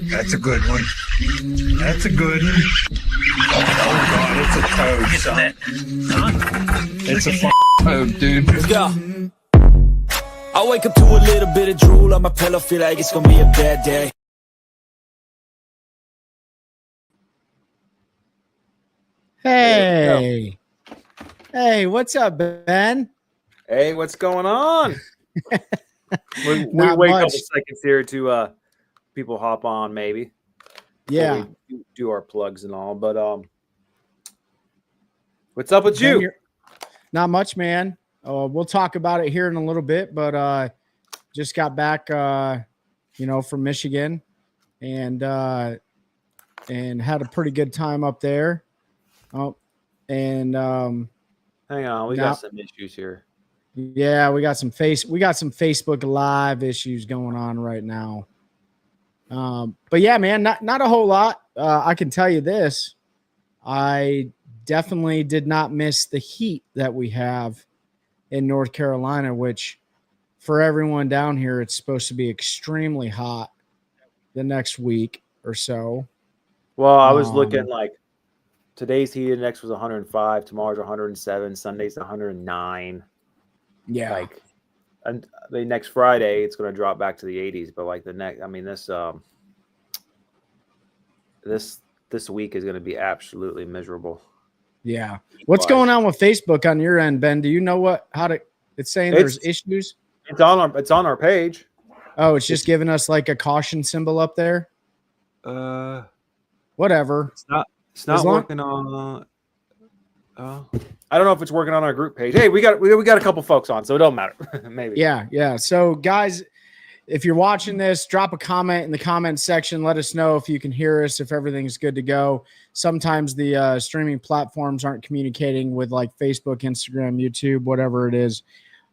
That's a good one. That's a good one. Oh, God, it's a toad, son. It's a toad, dude. Let's go. I wake up to a little bit of drool on my pillow, feel like it's gonna be a bad day. Hey. Hey, what's up, Ben? Hey, what's going on? we Not wait a much. couple seconds here to people hop on, maybe. Yeah. We do our plugs and all, but what's up with Ben, you? not much, man. We'll talk about it here in a little bit, but just got back from Michigan and had a pretty good time up there. Hang on, we got some issues here. Yeah, we got some Facebook Live issues going on right now. But yeah, man, not a whole lot. I can tell you this. I definitely did not miss the heat that we have in North Carolina, which for everyone down here, it's supposed to be extremely hot the next week or so. Well, I was looking like today's heat index was 105, tomorrow's 107, Sunday's 109. Yeah. And the next Friday it's going to drop back to the 80s, but like this week is going to be absolutely miserable. Yeah. What's going on with Facebook on your end, Ben? Do you know it's saying there's issues? It's on our page. Oh, it's just giving us like a caution symbol up there. Whatever. It's not working on. I don't know if it's working on our group page. Hey, we got a couple folks on, so it don't matter. Maybe. Yeah. So guys, if you're watching this, drop a comment in the comment section. Let us know if you can hear us, if everything's good to go. Sometimes the streaming platforms aren't communicating with like Facebook, Instagram, YouTube, whatever it is.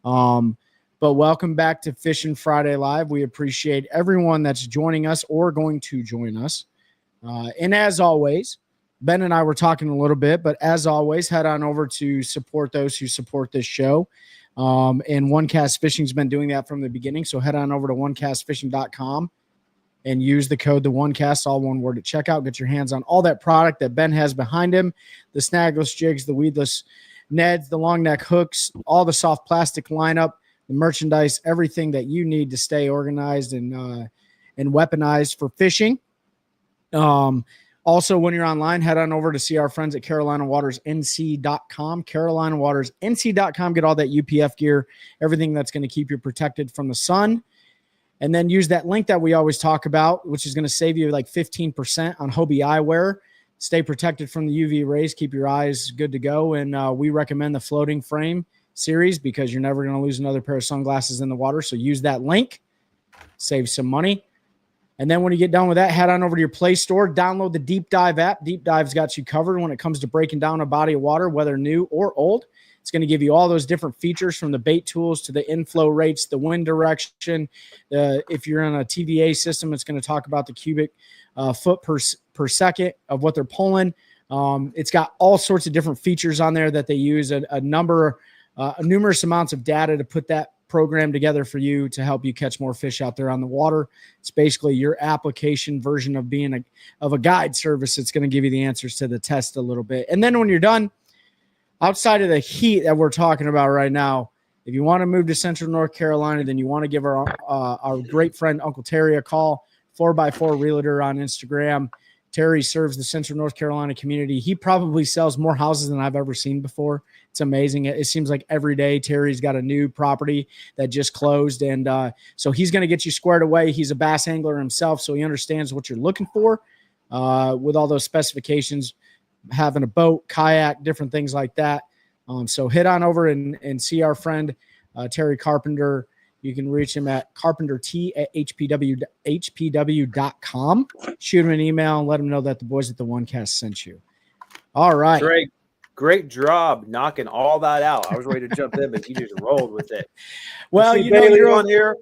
But welcome back to Fishing Friday Live. We appreciate everyone that's joining us or going to join us. And as always, Ben and I were talking a little bit, but as always, head on over to support those who support this show. And One Cast Fishing's been doing that from the beginning. So head on over to onecastfishing.com and use the code the OneCast, all one word, at checkout. Get your hands on all that product that Ben has behind him: the snagless jigs, the weedless neds, the long neck hooks, all the soft plastic lineup, the merchandise, everything that you need to stay organized and weaponized for fishing. Also, when you're online, head on over to see our friends at CarolinaWatersNC.com. CarolinaWatersNC.com. Get all that UPF gear, everything that's going to keep you protected from the sun. And then use that link that we always talk about, which is going to save you like 15% on Hobie eyewear. Stay protected from the UV rays. Keep your eyes good to go. And we recommend the floating frame series because you're never going to lose another pair of sunglasses in the water. So use that link. Save some money. And then when you get done with that, head on over to your Play Store, download the Deep Dive app. Deep Dive's got you covered when it comes to breaking down a body of water, whether new or old. It's going to give you all those different features, from the bait tools to the inflow rates, the wind direction. If you're on a TVA system, it's going to talk about the cubic foot per second of what they're pulling. It's got all sorts of different features on there that they use numerous amounts of data to put that program together for you to help you catch more fish out there on the water. It's basically your application version of being a guide service. It's going to give you the answers to the test a little bit. And then when you're done, outside of the heat that we're talking about right now, if you want to move to Central North Carolina, then you want to give our great friend Uncle Terry a call. 4x4 Realtor on Instagram. Terry serves the Central North Carolina community. He probably sells more houses than I've ever seen before. It's amazing. It seems like every day Terry's got a new property that just closed. And so he's going to get you squared away. He's a bass angler himself, so he understands what you're looking for with all those specifications, having a boat, kayak, different things like that. So head on over and see our friend Terry Carpenter. You can reach him at carpentert@hpw.com. Shoot him an email and let him know that the boys at the OneCast sent you. All right. Great job knocking all that out. I was ready to jump in, but you just rolled with it. Well, you know, you're on here.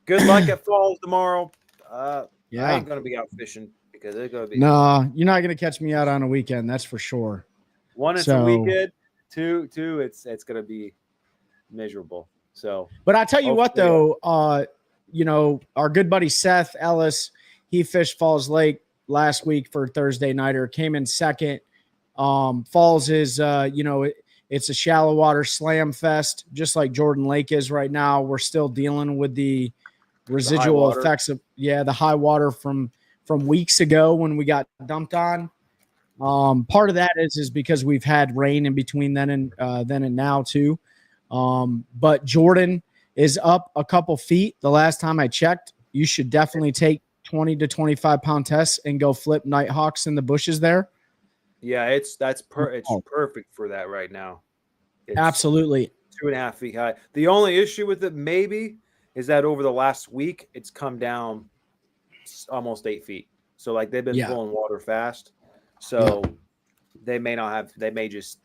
Good luck at Falls tomorrow. I ain't going to be out fishing because it's going to be. No, you're not going to catch me out on a weekend. That's for sure. One, it's a weekend. Two, it's going to be miserable. So, but I tell you what, though, our good buddy Seth Ellis, he fished Falls Lake last week for Thursday nighter, came in second. Falls is, it's a shallow water slam fest, just like Jordan Lake is right now. We're still dealing with the residual effects of the high water from weeks ago when we got dumped on. Part of that is because we've had rain in between then and now too. But Jordan is up a couple feet. The last time I checked, you should definitely take 20 to 25 pound tests and go flip Nighthawks in the bushes there. Yeah, it's perfect for that right now. It's absolutely 2.5 feet high. The only issue with it maybe is that over the last week, it's come down almost 8 feet. So like they've been pulling water fast. So they may just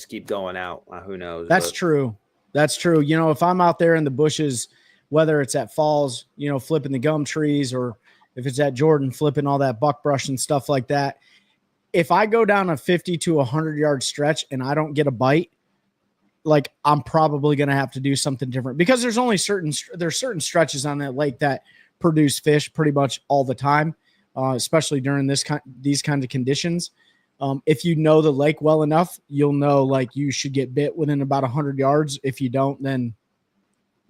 keep going out. Who knows? That's true. That's true. If I'm out there in the bushes, whether it's at Falls, flipping the gum trees, or if it's at Jordan, flipping all that buckbrush and stuff like that, if I go down a 50 to 100 yard stretch and I don't get a bite, like I'm probably going to have to do something different, because there's certain stretches on that lake that produce fish pretty much all the time, especially during these kinds of conditions. If you know the lake well enough, you'll know like you should get bit within about 100 yards. If you don't, then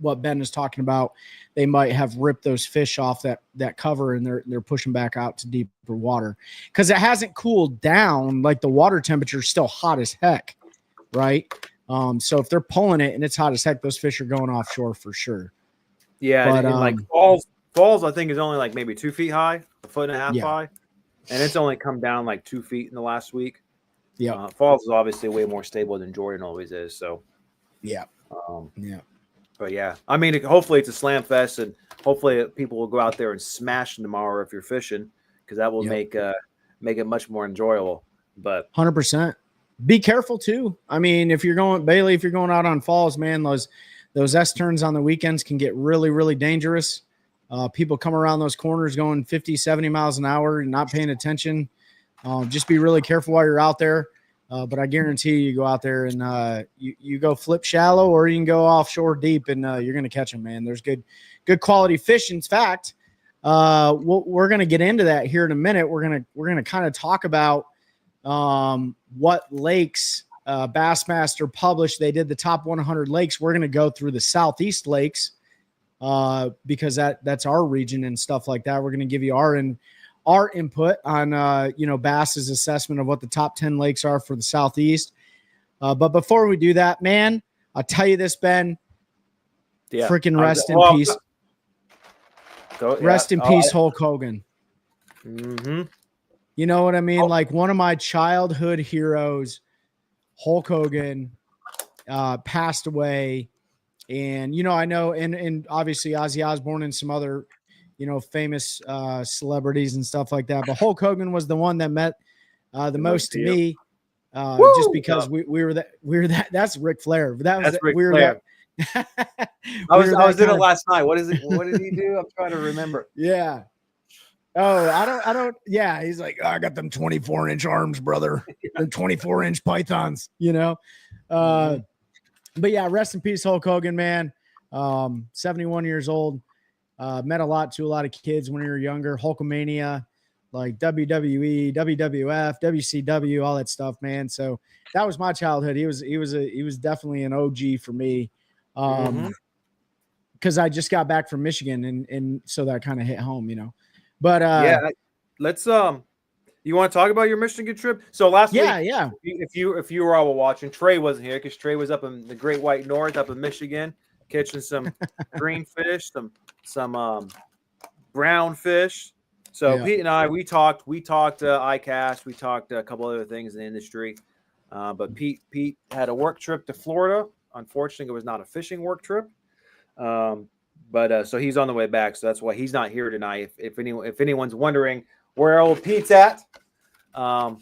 what Ben is talking about, they might have ripped those fish off that cover and they're pushing back out to deeper water because it hasn't cooled down. Like the water temperature is still hot as heck, right? So if they're pulling it and it's hot as heck, those fish are going offshore for sure. Yeah, but, and like Falls, I think is only like maybe 2 feet high, 1.5 feet high, and it's only come down like 2 feet in the last week. Yeah, Falls is obviously way more stable than Jordan always is. So yeah. But yeah, I mean, hopefully it's a slam fest, and hopefully people will go out there and smash them tomorrow if you're fishing, because that will make it much more enjoyable. But 100%. Be careful too. I mean, if you're going out on Falls, man, those S turns on the weekends can get really, really dangerous. People come around those corners going 50, 70 miles an hour and not paying attention. Just be really careful while you're out there. But I guarantee you go out there and you go flip shallow, or you can go offshore deep, and you're going to catch them, man. There's good quality fish. In fact, we're going to get into that here in a minute. We're going to kind of talk about what lakes Bassmaster published. They did the top 100 lakes. We're going to go through the Southeast lakes because that's our region and stuff like that. We're going to give you our input on, Bass's assessment of what the top 10 lakes are for the Southeast. But before we do that, man, I'll tell you this, Ben, freaking rest in peace. Rest in peace, Hulk Hogan. Mm-hmm. You know what I mean? Like one of my childhood heroes, Hulk Hogan, passed away. And, I know, and obviously Ozzy Osbourne and some other famous celebrities and stuff like that. But Hulk Hogan was the one that meant the most to me, just because we were that. That's Ric Flair. That's Ric Flair. I was in it last night. What is it? What did he do? I'm trying to remember. Yeah. Oh, I don't. Yeah, he's like, I got them 24-inch arms, brother. They're 24-inch pythons. But yeah, rest in peace, Hulk Hogan, man. 71 years old. Met a lot of kids when we were younger. Hulkamania, like WWE, WWF, WCW, all that stuff, man. So that was my childhood. He was definitely an OG for me. Because I just got back from Michigan, and so that kind of hit home, But let's you want to talk about your Michigan trip? So last week, if you were all watching, Trey wasn't here because Trey was up in the Great White North, up in Michigan, catching some green fish, some brown fish. So Pete and I, we talked ICAST, we talked a couple other things in the industry. But Pete had a work trip to Florida. Unfortunately, it was not a fishing work trip. But so he's on the way back. So that's why he's not here tonight. If anyone's wondering where old Pete's at. So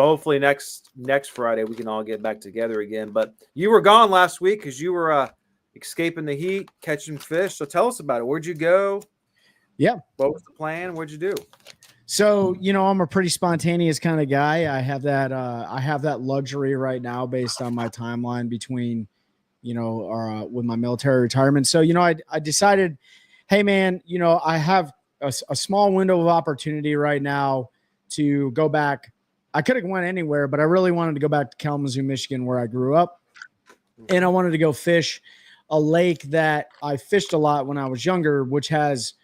hopefully next Friday we can all get back together again. But you were gone last week because you were escaping the heat, catching fish. So tell us about it. Where'd you go? Yeah. What was the plan? What'd you do? So, I'm a pretty spontaneous kind of guy. I have that luxury right now based on my timeline between, with my military retirement. So, I decided, hey man, I have a small window of opportunity right now to go back. I could have went anywhere, but I really wanted to go back to Kalamazoo, Michigan, where I grew up. And I wanted to go fish a lake that I fished a lot when I was younger, which has,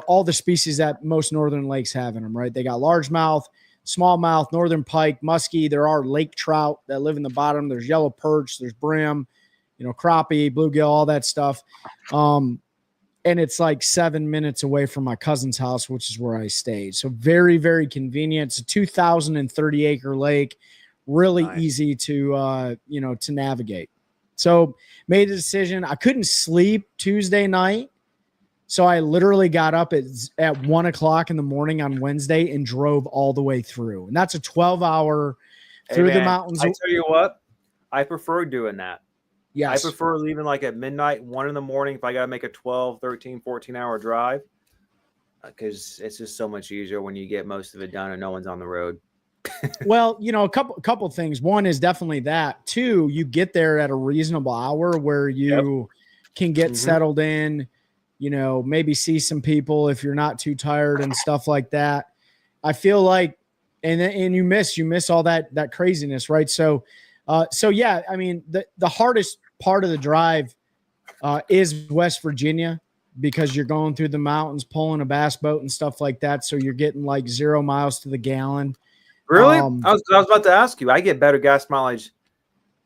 all the species that most northern lakes have in them, right? They got largemouth, smallmouth, northern pike, muskie. There are lake trout that live in the bottom. There's yellow perch, there's brim, crappie, bluegill, all that stuff. And it's like 7 minutes away from my cousin's house, which is where I stayed. So very, very convenient. It's a 2,030 acre lake, really easy to navigate. So made a decision. I couldn't sleep Tuesday night. So I literally got up at 1 o'clock in the morning on Wednesday and drove all the way through. And that's a 12-hour through the mountains. I tell you what, I prefer doing that. Yes. I prefer leaving like at midnight, 1 in the morning, if I got to make a 12, 13, 14-hour drive, because it's just so much easier when you get most of it done and no one's on the road. Well, a couple things. One is definitely that. Two, you get there at a reasonable hour where you can get settled in, maybe see some people if you're not too tired and stuff like that. I feel like, and you miss all that craziness, right? So yeah, I mean, the hardest part of the drive is West Virginia, because you're going through the mountains, pulling a bass boat and stuff like that. So you're getting like 0 miles to the gallon. Really? I was about to ask you. I get better gas mileage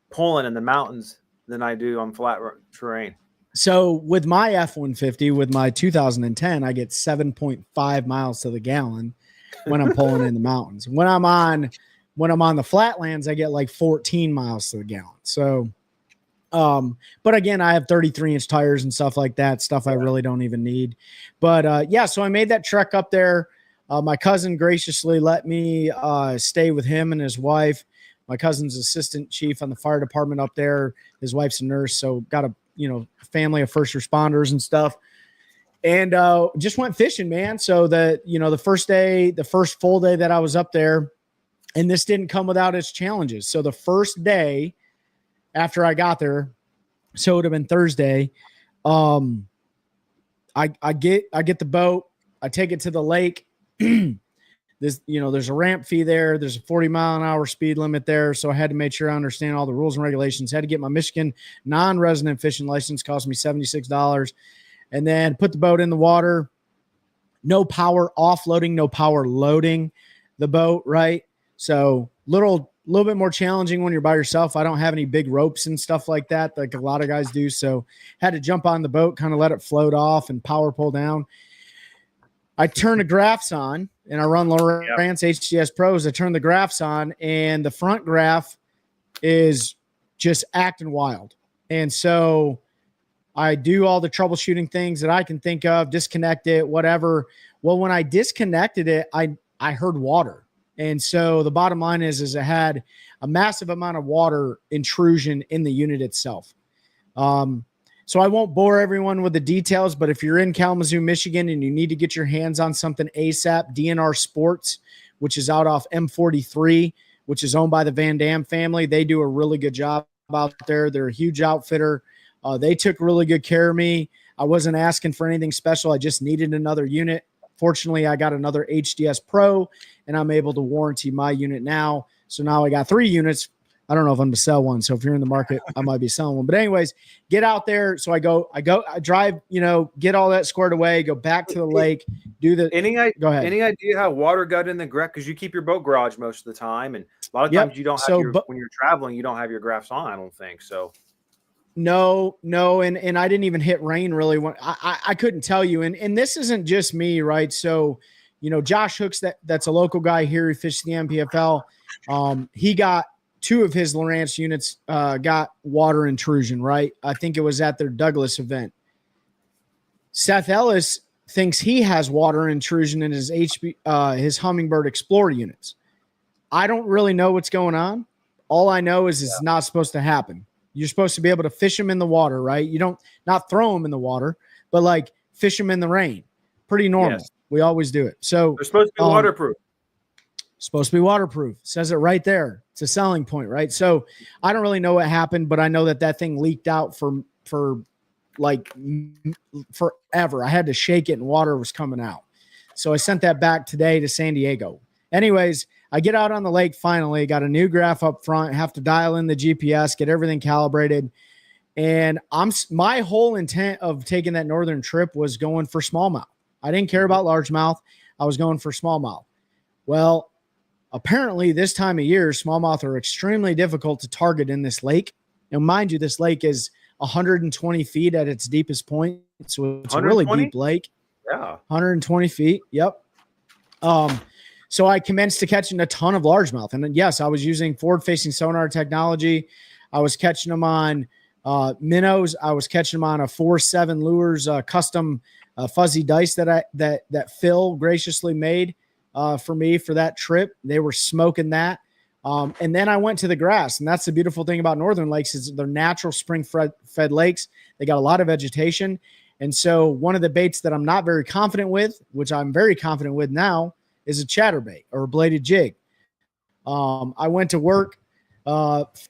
pulling in the mountains than I do on flat terrain. So with my F-150, with my 2010, I get 7.5 miles to the gallon when I'm pulling in the mountains. When I'm on the flatlands, I get like 14 miles to the gallon. So, but again, I have 33-inch tires and stuff like that, stuff I really don't even need. But yeah, so I made that trek up there. My cousin graciously let me stay with him and his wife. My cousin's assistant chief on the fire department up there. His wife's a nurse, so got a family of first responders and stuff. And just went fishing, man. So the first full day that I was up there, and this didn't come without its challenges. So the first day after I got there, so it would have been Thursday, I get the boat, I take it to the lake. There's a ramp fee there. There's a 40-mile-an-hour speed limit there. So I had to make sure I understand all the rules and regulations. Had to get my Michigan non-resident fishing license, cost me $76. And then put the boat in the water. No power offloading, no power loading the boat, right? So little bit more challenging when you're by yourself. I don't have any big ropes and stuff like that, like a lot of guys do. So had to jump on the boat, kind of let it float off and power pull down. I turn the graphs on, and I run Lowrance HDS Pros. I turn the graphs on, and the front graph is just acting wild. And so I do all the troubleshooting things that I can think of, disconnect it, whatever. Well, when I disconnected it, I heard water. And so the bottom line is it had a massive amount of water intrusion in the unit itself. So I won't bore everyone with the details, but if you're in Kalamazoo, Michigan, and you need to get your hands on something ASAP, DNR Sports, which is out off M43, which is owned by the Van Dam family, they do a really good job out there. They're a huge outfitter. They took really good care of me. I wasn't asking for anything special. I just needed another unit. Fortunately, I got another HDS Pro, and I'm able to warranty my unit now. So now I got 3 units. I don't know if I'm to sell one. So if you're in the market, I might be selling one. But anyways, get out there. So I drive, get all that squared away, go back to the lake, do the. Go ahead. Any idea how water got in the graph? Because you keep your boat garage most of the time, and a lot of times you don't have when you're traveling, you don't have your graphs on. I don't think so. No, and I didn't even hit rain really. When I couldn't tell you, and this isn't just me, right? So, Josh Hooks, that's a local guy here who fished the MPFL. He got 2 of his Lowrance units got water intrusion, right? I think it was at their Douglas event. Seth Ellis thinks he has water intrusion in his his Humminbird Explorer units. I don't really know what's going on. All I know is it's not supposed to happen. You're supposed to be able to fish them in the water, right? You don't not throw them in the water, but like fish them in the rain. Pretty normal. Yes. We always do it. So they're supposed to be waterproof. Supposed to be waterproof. Says it right there. It's a selling point, right? So I don't really know what happened, but I know that thing leaked out for like forever. I had to shake it and water was coming out. So I sent that back today to San Diego. Anyways, I get out on the lake finally, got a new graph up front, have to dial in the GPS, get everything calibrated. And my whole intent of taking that northern trip was going for smallmouth. I didn't care about largemouth. I was going for smallmouth. Well, apparently this time of year, smallmouth are extremely difficult to target in this lake. Now, mind you, this lake is 120 feet at its deepest point. So it's a really deep lake. Yeah. 120 feet. Yep. So I commenced to catching a ton of largemouth. And yes, I was using forward-facing sonar technology. I was catching them on minnows. I was catching them on a 4-7 Lures custom fuzzy dice that Phil graciously made for me for that trip. They were smoking that. And then I went to the grass, and that's the beautiful thing about northern lakes is they're natural spring-fed lakes. They got a lot of vegetation. And so one of the baits that I'm not very confident with, which I'm very confident with now, is a chatterbait or a bladed jig. I went to work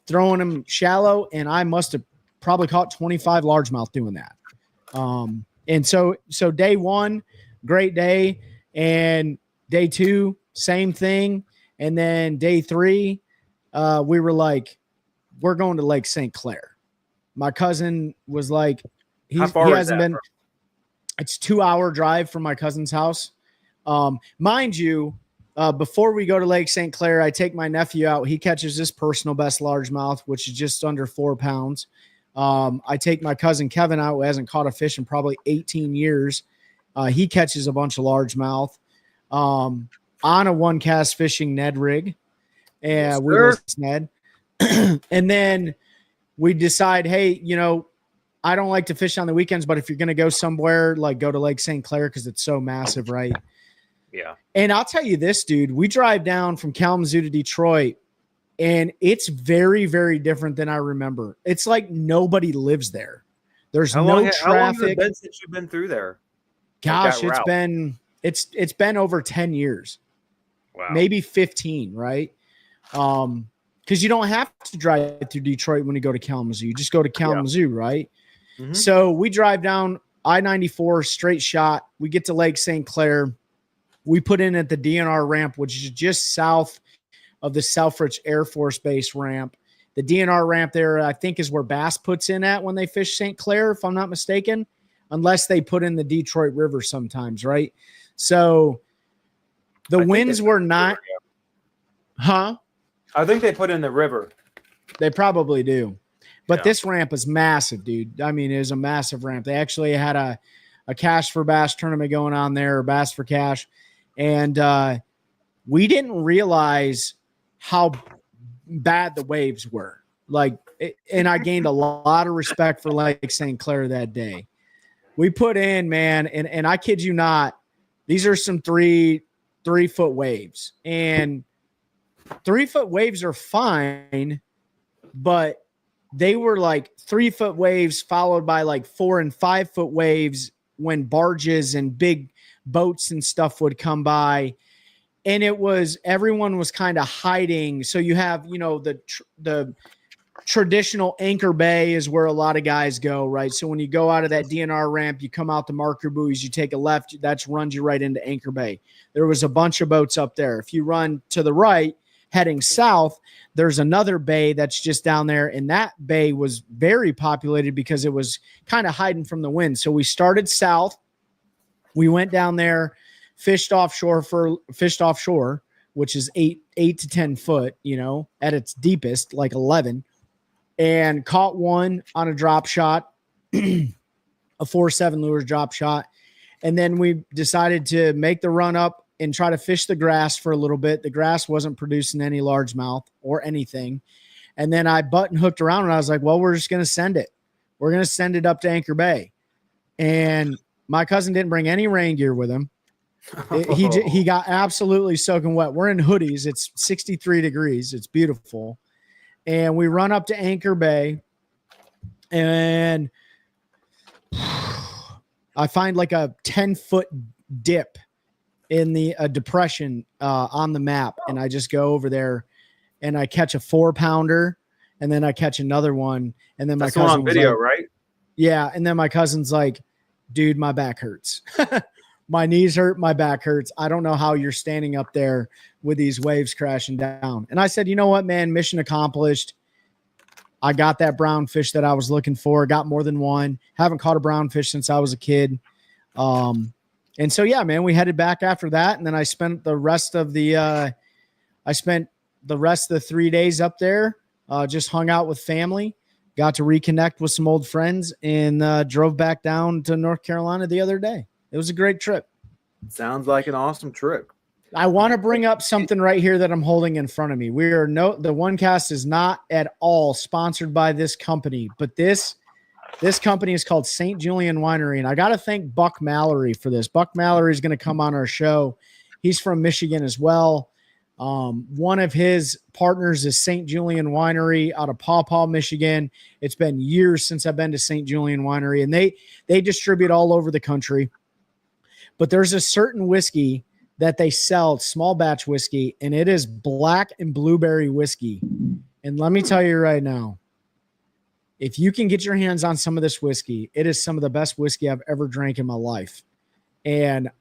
throwing them shallow, and I must have probably caught 25 largemouth doing that. And so day one, great day. And day two, same thing. And then day three, we were like, we're going to Lake St. Clair. My cousin was like, he hasn't been, it's 2-hour drive from my cousin's house. Mind you, before we go to Lake St. Clair, I take my nephew out. He catches his personal best largemouth, which is just under 4 pounds. I take my cousin Kevin out, who hasn't caught a fish in probably 18 years. He catches a bunch of largemouth on a 1-cast fishing Ned rig. And we list Ned. And then we decide, hey, I don't like to fish on the weekends, but if you're going to go somewhere, like go to Lake St. Clair because it's so massive, right? Yeah. And I'll tell you this, dude, we drive down from Kalamazoo to Detroit, and it's very, very different than I remember. It's like nobody lives there. There's no traffic. How long has it been since you've been through there? Gosh, it's been over 10 years. Wow. Maybe 15, right? Because you don't have to drive through Detroit when you go to Kalamazoo. You just go to Kalamazoo, right? Mm-hmm. So we drive down I-94 straight shot. We get to Lake St. Clair. We put in at the DNR ramp, which is just south of the Selfridge Air Force Base ramp. The DNR ramp there, I think, is where Bass puts in at when they fish St. Clair, if I'm not mistaken, unless they put in the Detroit River sometimes, right? So the winds were not – huh? I think they put in the river. They probably do. But this ramp is massive, dude. I mean, it was a massive ramp. They actually had a Cash for Bass tournament going on there, or Bass for Cash. And we didn't realize how bad the waves were. And I gained a lot of respect for Lake St. Clair that day. We put in, man, and I kid you not, these are some 3-foot waves. And 3-foot waves are fine, but they were like 3-foot waves followed by like 4 and 5 foot waves when barges and big boats and stuff would come by. And everyone was kind of hiding. So you have, the traditional Anchor Bay is where a lot of guys go, right? So when you go out of that DNR ramp, you come out the marker buoys, you take a left, that runs you right into Anchor Bay. There was a bunch of boats up there. If you run to the right, heading south, there's another bay that's just down there, and that bay was very populated because it was kind of hiding from the wind. So we started south, we went down there, fished offshore, which is 8 to 10 foot, at its deepest, like 11, and caught one on a drop shot, a 4-7 Lures drop shot. And then we decided to make the run up and try to fish the grass for a little bit. The grass wasn't producing any largemouth or anything. And then I button hooked around and I was like, well, we're just going to send it. We're going to send it up to Anchor Bay. And my cousin didn't bring any rain gear with him. He got absolutely soaking wet. We're in hoodies. It's 63 degrees. It's beautiful. And we run up to Anchor Bay and I find like a 10-foot dip in the depression on the map. And I just go over there and I catch a 4-pounder and then I catch another one. And then my cousin on video, right? Yeah. And then my cousin's like, dude, my back hurts. my knees hurt, my back hurts. I don't know how you're standing up there with these waves crashing down. And I said, you know what, man, mission accomplished. I got that brown fish that I was looking for. Got more than one. Haven't caught a brown fish since I was a kid. And so, yeah, man, we headed back after that. And then I spent the rest of the 3 days up there, just hung out with family, got to reconnect with some old friends, and drove back down to North Carolina the other day. It was a great trip. Sounds like an awesome trip. I want to bring up something right here that I'm holding in front of me. The One Cast is not at all sponsored by this company, but this company is called St. Julian Winery, and I got to thank Buck Mallory for this. Buck Mallory is going to come on our show. He's from Michigan as well. One of his partners is St. Julian Winery out of Paw Paw, Michigan. It's been years since I've been to St. Julian Winery, and they distribute all over the country. But there's a certain whiskey that they sell, small batch whiskey, and it is black and blueberry whiskey. And let me tell you right now, if you can get your hands on some of this whiskey, it is some of the best whiskey I've ever drank in my life. And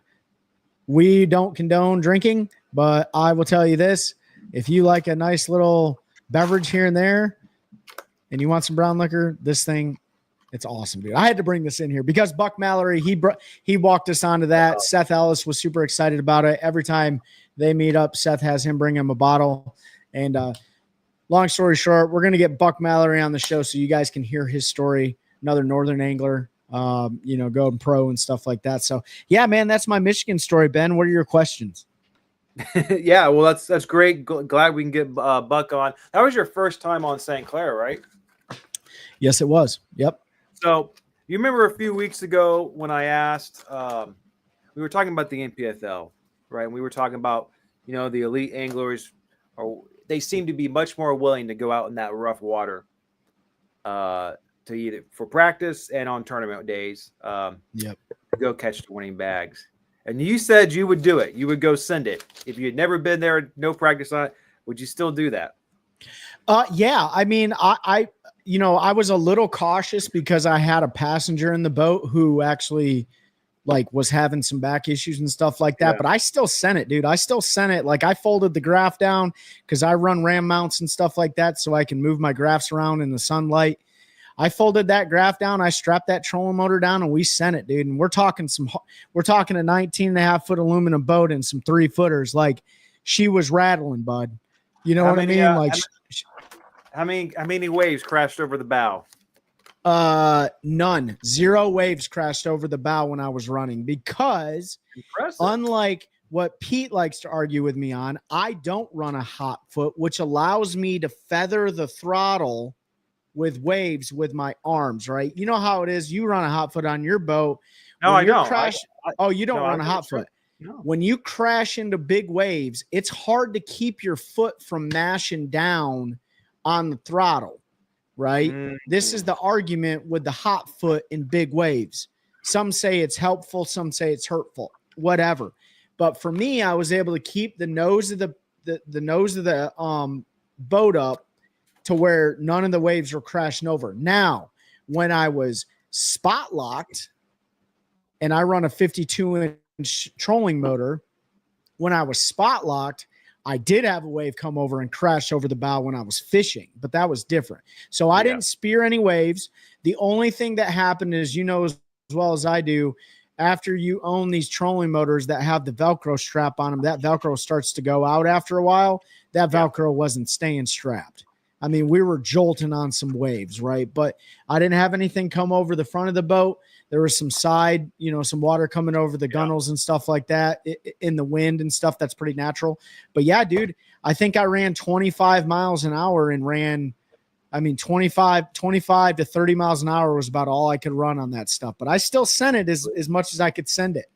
we don't condone drinking, but I will tell you this. If you like a nice little beverage here and there and you want some brown liquor, this thing, it's awesome, dude. I had to bring this in here because Buck Mallory, he walked us onto that. Seth Ellis was super excited about it. Every time they meet up, Seth has him bring him a bottle. And long story short, we're going to get Buck Mallory on the show so you guys can hear his story. Another Northern angler, going pro and stuff like that. So, yeah, man, that's my Michigan story, Ben. What are your questions? Yeah, well, that's great. Glad we can get Buck on. That was your first time on St. Clair, right? Yes, it was. Yep. So you remember a few weeks ago when I asked, we were talking about the NPFL, right? And we were talking about, the elite anglers, they seem to be much more willing to go out in that rough water to either for practice and on tournament days. Go catch the winning bags. And you said you would do it. You would go send it. If you had never been there, no practice on it, would you still do that? Yeah. I mean, I was a little cautious because I had a passenger in the boat who actually was having some back issues and stuff like that. Yeah. But I still sent it, dude. I still sent it. I folded the graph down because I run ram mounts and stuff like that so I can move my graphs around in the sunlight. I folded that graph down. I strapped that trolling motor down and we sent it, dude. And we're talking a 19.5-foot aluminum boat and some 3-footers. She was rattling, bud. You know what I mean? How many waves crashed over the bow? None. 0 waves crashed over the bow when I was running because unlike what Pete likes to argue with me on, I don't run a hot foot, which allows me to feather the throttle with waves with my arms, right? You know how it is. You run a hot foot on your boat. No, I know. You don't run a hot foot. No. When you crash into big waves, it's hard to keep your foot from mashing down on the throttle, right? Mm-hmm. This is the argument with the hot foot in big waves. Some say it's helpful, some say it's hurtful, whatever. But for me, I was able to keep the nose of the boat up to where none of the waves were crashing over. Now, when I was spot locked and I run a 52-inch trolling motor, when I was spot locked, I did have a wave come over and crash over the bow when I was fishing, but that was different. So I didn't spear any waves. The only thing that happened is, as well as I do, after you own these trolling motors that have the Velcro strap on them, that Velcro starts to go out after a while. That Velcro wasn't staying strapped. I mean, we were jolting on some waves, right? But I didn't have anything come over the front of the boat. There was some side, some water coming over the gunnels and stuff like that in the wind and stuff. That's pretty natural. But yeah, dude, I think I ran 25 miles an hour and 25 to 30 miles an hour was about all I could run on that stuff. But I still sent it as much as I could send it.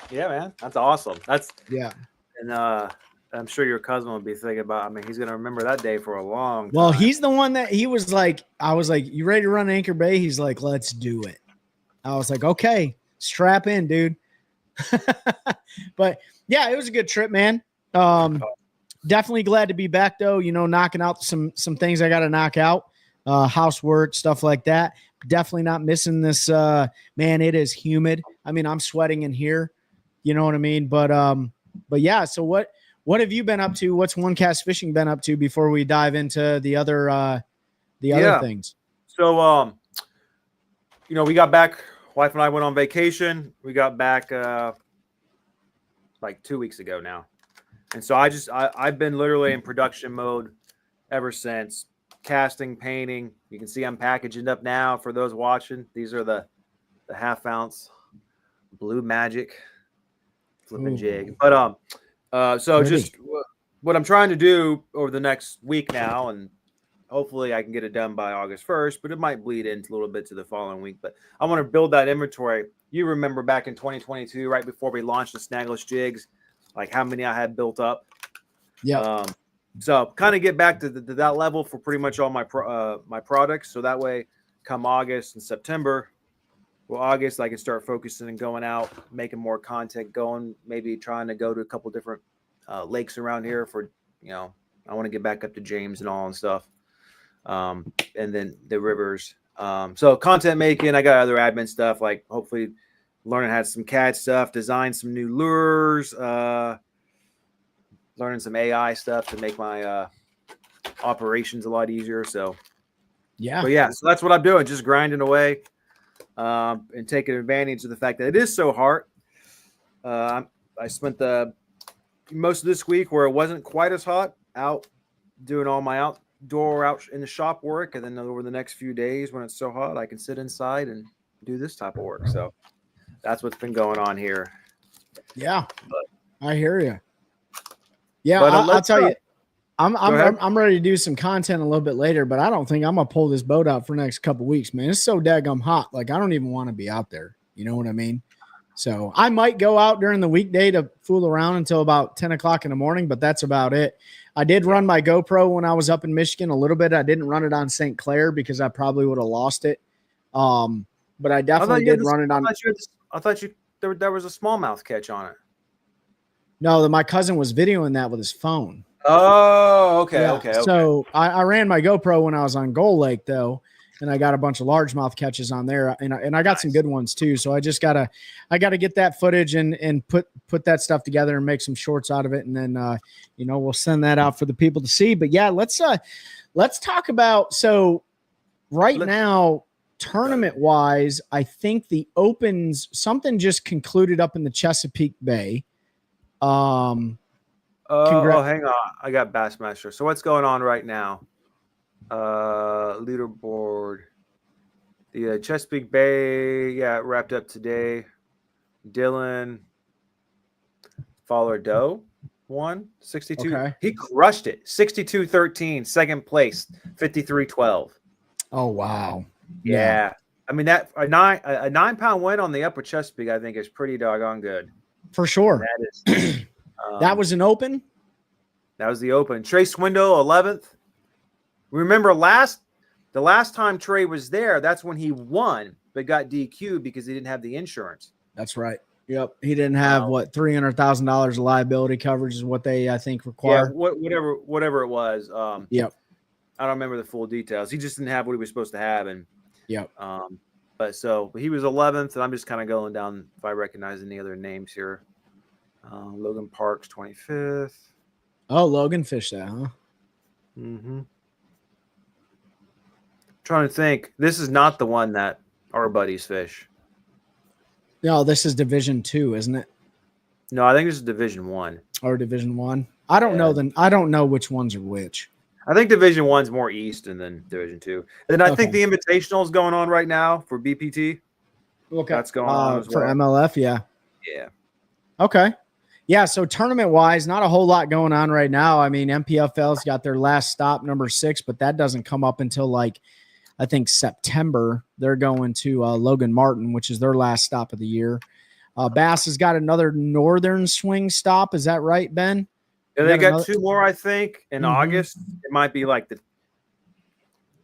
Yeah, man. That's awesome. Yeah. And, I'm sure your cousin will be thinking about, he's going to remember that day for a long time. Well, he's the one that he was like, I was like, you ready to run Anchor Bay? He's like, let's do it. I was like, okay, strap in, dude. But yeah, it was a good trip, man. Definitely glad to be back though, knocking out some things I got to knock out, housework, stuff like that. Definitely not missing this, man. It is humid. I'm sweating in here. You know what I mean? But yeah. So what have you been up to? What's One Cast Fishing been up to before we dive into the other things? So we got back. Wife and I went on vacation. We got back like 2 weeks ago now, and so I've been literally in production mode ever since. Casting, painting. You can see I'm packaging up now for those watching. These are the half-ounce Blue Magic flipping jig. But so just what I'm trying to do over the next week now, and hopefully I can get it done by August 1st, but it might bleed into a little bit to the following week. But I want to build that inventory. You remember back in 2022, right before we launched the Snagless Jigs, like how many I had built up. Yeah. So kind of get back to that level for pretty much all my my products. So that way, come August and September, August, I can start focusing and going out, making more content, maybe trying to go to a couple different lakes around here for, I want to get back up to James and all and stuff. And then the rivers. So content making, I got other admin stuff, like hopefully learning how to some CAD stuff, design some new lures, learning some AI stuff to make my operations a lot easier. So so that's what I'm doing, just grinding away and taking advantage of the fact that it is so hard. I spent the most of this week where it wasn't quite as hot out doing all my outdoor out in the shop work, and then over the next few days when it's so hot, I can sit inside and do this type of work. So that's what's been going on here. Yeah, I hear you. Yeah, I'll tell you, I'm ready to do some content a little bit later, but I don't think I'm gonna pull this boat out for the next couple weeks, man. It's so daggum hot. Like, I don't even want to be out there. You know what I mean? So I might go out during the weekday to fool around until about 10 o'clock in the morning, but that's about it. I did run my GoPro when I was up in Michigan a little bit. I didn't run it on St. Clair because I probably would have lost it. But I definitely did run it on. I thought there was a smallmouth catch on it. No, my cousin was videoing that with his phone. Oh, okay, yeah. Okay. So I ran my GoPro when I was on Gull Lake, though, and I got a bunch of largemouth catches on there, and I got some good ones too. So I gotta get that footage and put that stuff together and make some shorts out of it, and then we'll send that out for the people to see. But yeah, let's talk about now. Tournament wise, I think the Opens, something just concluded up in the Chesapeake Bay. Hang on. I got Bassmaster. So what's going on right now? Leaderboard. The Chesapeake Bay, it wrapped up today. Dylan Fowler Doe won 62. Okay. He crushed it. 62-13, second place, 53-12. Oh, wow. Yeah. I mean, that a 9-pound win on the Upper Chesapeake, I think, is pretty doggone good. For sure. That is. That was an Open? That was the Open. Trey Swindle, 11th. Remember the last time Trey was there, that's when he won, but got DQ'd because he didn't have the insurance. That's right. Yep. He didn't have $300,000 of liability coverage is what they, I think, require. Yeah, whatever it was. Yep. I don't remember the full details. He just didn't have what he was supposed to have. And yep. But he was 11th, and I'm just kind of going down if I recognize any other names here. Logan Parks, 25th. Oh, Logan fished that, huh? Mm-hmm. Trying to think. This is not the one that our buddies fish. No, this is Division 2, isn't it? No, I think this is Division 1. Or Division 1. I don't know I don't know which ones are which. I think Division 1's more east than Division 2. And I think the Invitational is going on right now for BPT. Okay. That's going on as for MLF, yeah. Yeah. Okay. Yeah, so tournament-wise, not a whole lot going on right now. I mean, MPFL's got their last stop, number 6, but that doesn't come up until, I think September. They're going to Logan Martin, which is their last stop of the year. Bass has got another Northern Swing stop. Is that right, Ben? Yeah, they got 2 more, I think, in August. It might be like the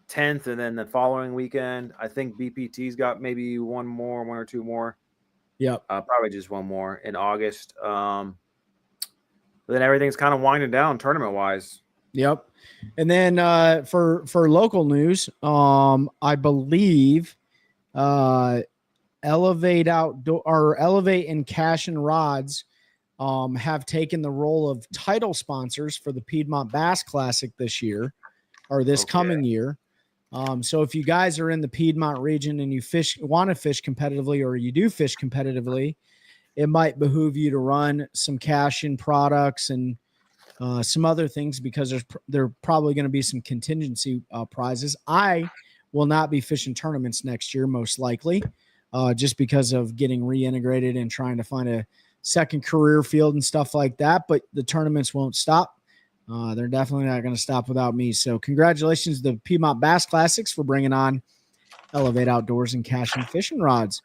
10th, and then the following weekend. I think BPT's got maybe one or 2 more. Yep. Probably just one more in August. Then everything's kind of winding down tournament-wise. Yep. And then for local news, I believe Elevate Outdoor or Elevate and Cash and Rods have taken the role of title sponsors for the Piedmont Bass Classic this year or this coming year. So if you guys are in the Piedmont region and you want to fish competitively, or you do fish competitively, it might behoove you to run some cash-in products and some other things, because there probably going to be some contingency prizes. I will not be fishing tournaments next year, most likely, just because of getting reintegrated and trying to find a second career field and stuff like that. But the tournaments won't stop. They're definitely not going to stop without me. So congratulations to the Piedmont Bass Classics for bringing on Elevate Outdoors and Cashin Fishing Rods,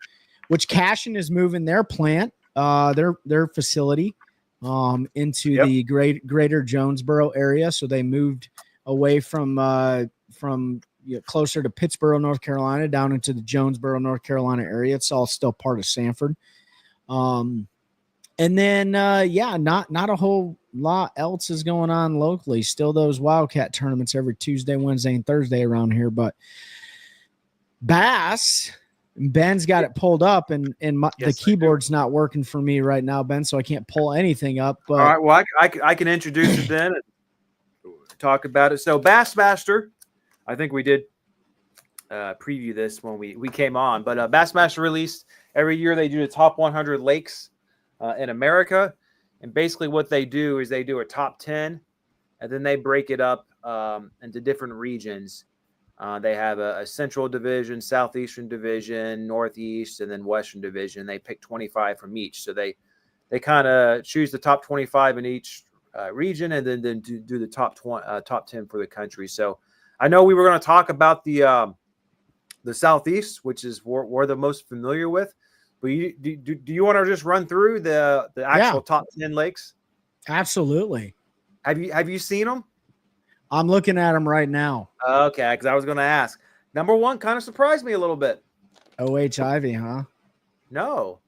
which Cashin is moving their plant, their facility into the greater Jonesboro area. So they moved away from closer to Pittsboro, North Carolina, down into the Jonesboro, North Carolina area. It's all still part of Sanford. And then, not a whole lot else is going on locally. Still those Wildcat tournaments every Tuesday, Wednesday, and Thursday around here. But bass, Ben's got it pulled up, and the keyboard's not working for me right now, Ben, so I can't pull anything up. But all right, well, I can introduce it then and talk about it. So Bassmaster, I think we did preview this when we came on, but Bassmaster released every year. They do the top 100 lakes in America, and basically what they do is they do a top 10, and then they break it up into different regions. They have a central division, southeastern division, northeast, and then western division. They pick 25 from each, so they kind of choose the top 25 in each region, and then do the top 10 for the country. So I know we were going to talk about the southeast, which is we're the most familiar with. But do you want to just run through the actual top 10 lakes? Absolutely. Have you seen them? I'm looking at them right now. Okay, because I was going to ask. Number one kind of surprised me a little bit. O.H. Ivy, huh? No.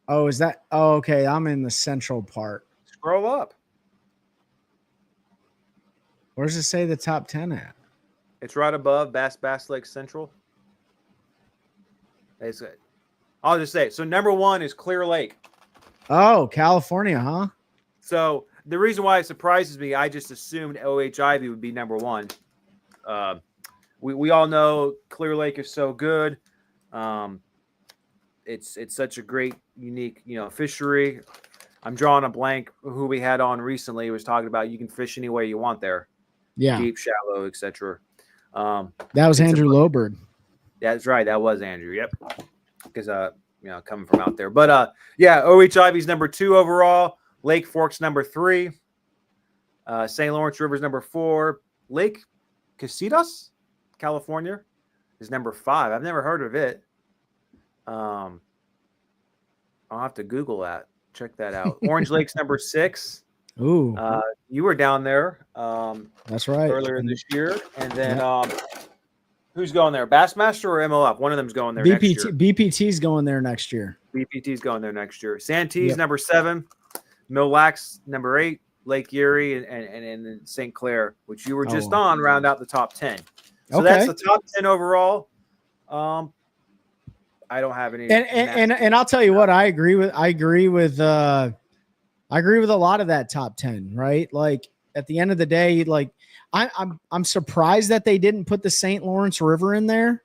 Oh, is that? Oh, okay. I'm in the central part. Scroll up. Where does it say the top 10 at? It's right above Bass Lake Central. I'll just say, so number one is Clear Lake. Oh, California, huh? So the reason why it surprises me, I just assumed O.H. Ivy would be number one. We all know Clear Lake is so good. It's such a great, unique, fishery. I'm drawing a blank. Who we had on recently was talking about you can fish any way you want there. Yeah. Deep, shallow, etc. That was Andrew Loberg. That's right. That was Andrew. Yep. Because coming from out there. But O.H. Ivy's number 2 overall. Lake Fork's number 3. St. Lawrence River's number 4. Lake Casitas, California, is number 5. I've never heard of it. I'll have to Google that. Check that out. Orange Lake's number 6. Ooh. You were down there. That's right. Earlier this year. And then who's going there? Bassmaster or MLF? One of them's going there next year. BPT's going there next year. BPT's going there next year. Santee's number 7. Mille Lacs number 8. Lake Erie and then St. Clair, which you were just on, round out the top 10. So that's the top 10 overall. I don't have any. And I'll tell you what, I agree with a lot of that top 10, right? Like at the end of the day, like I'm surprised that they didn't put the St. Lawrence River in there.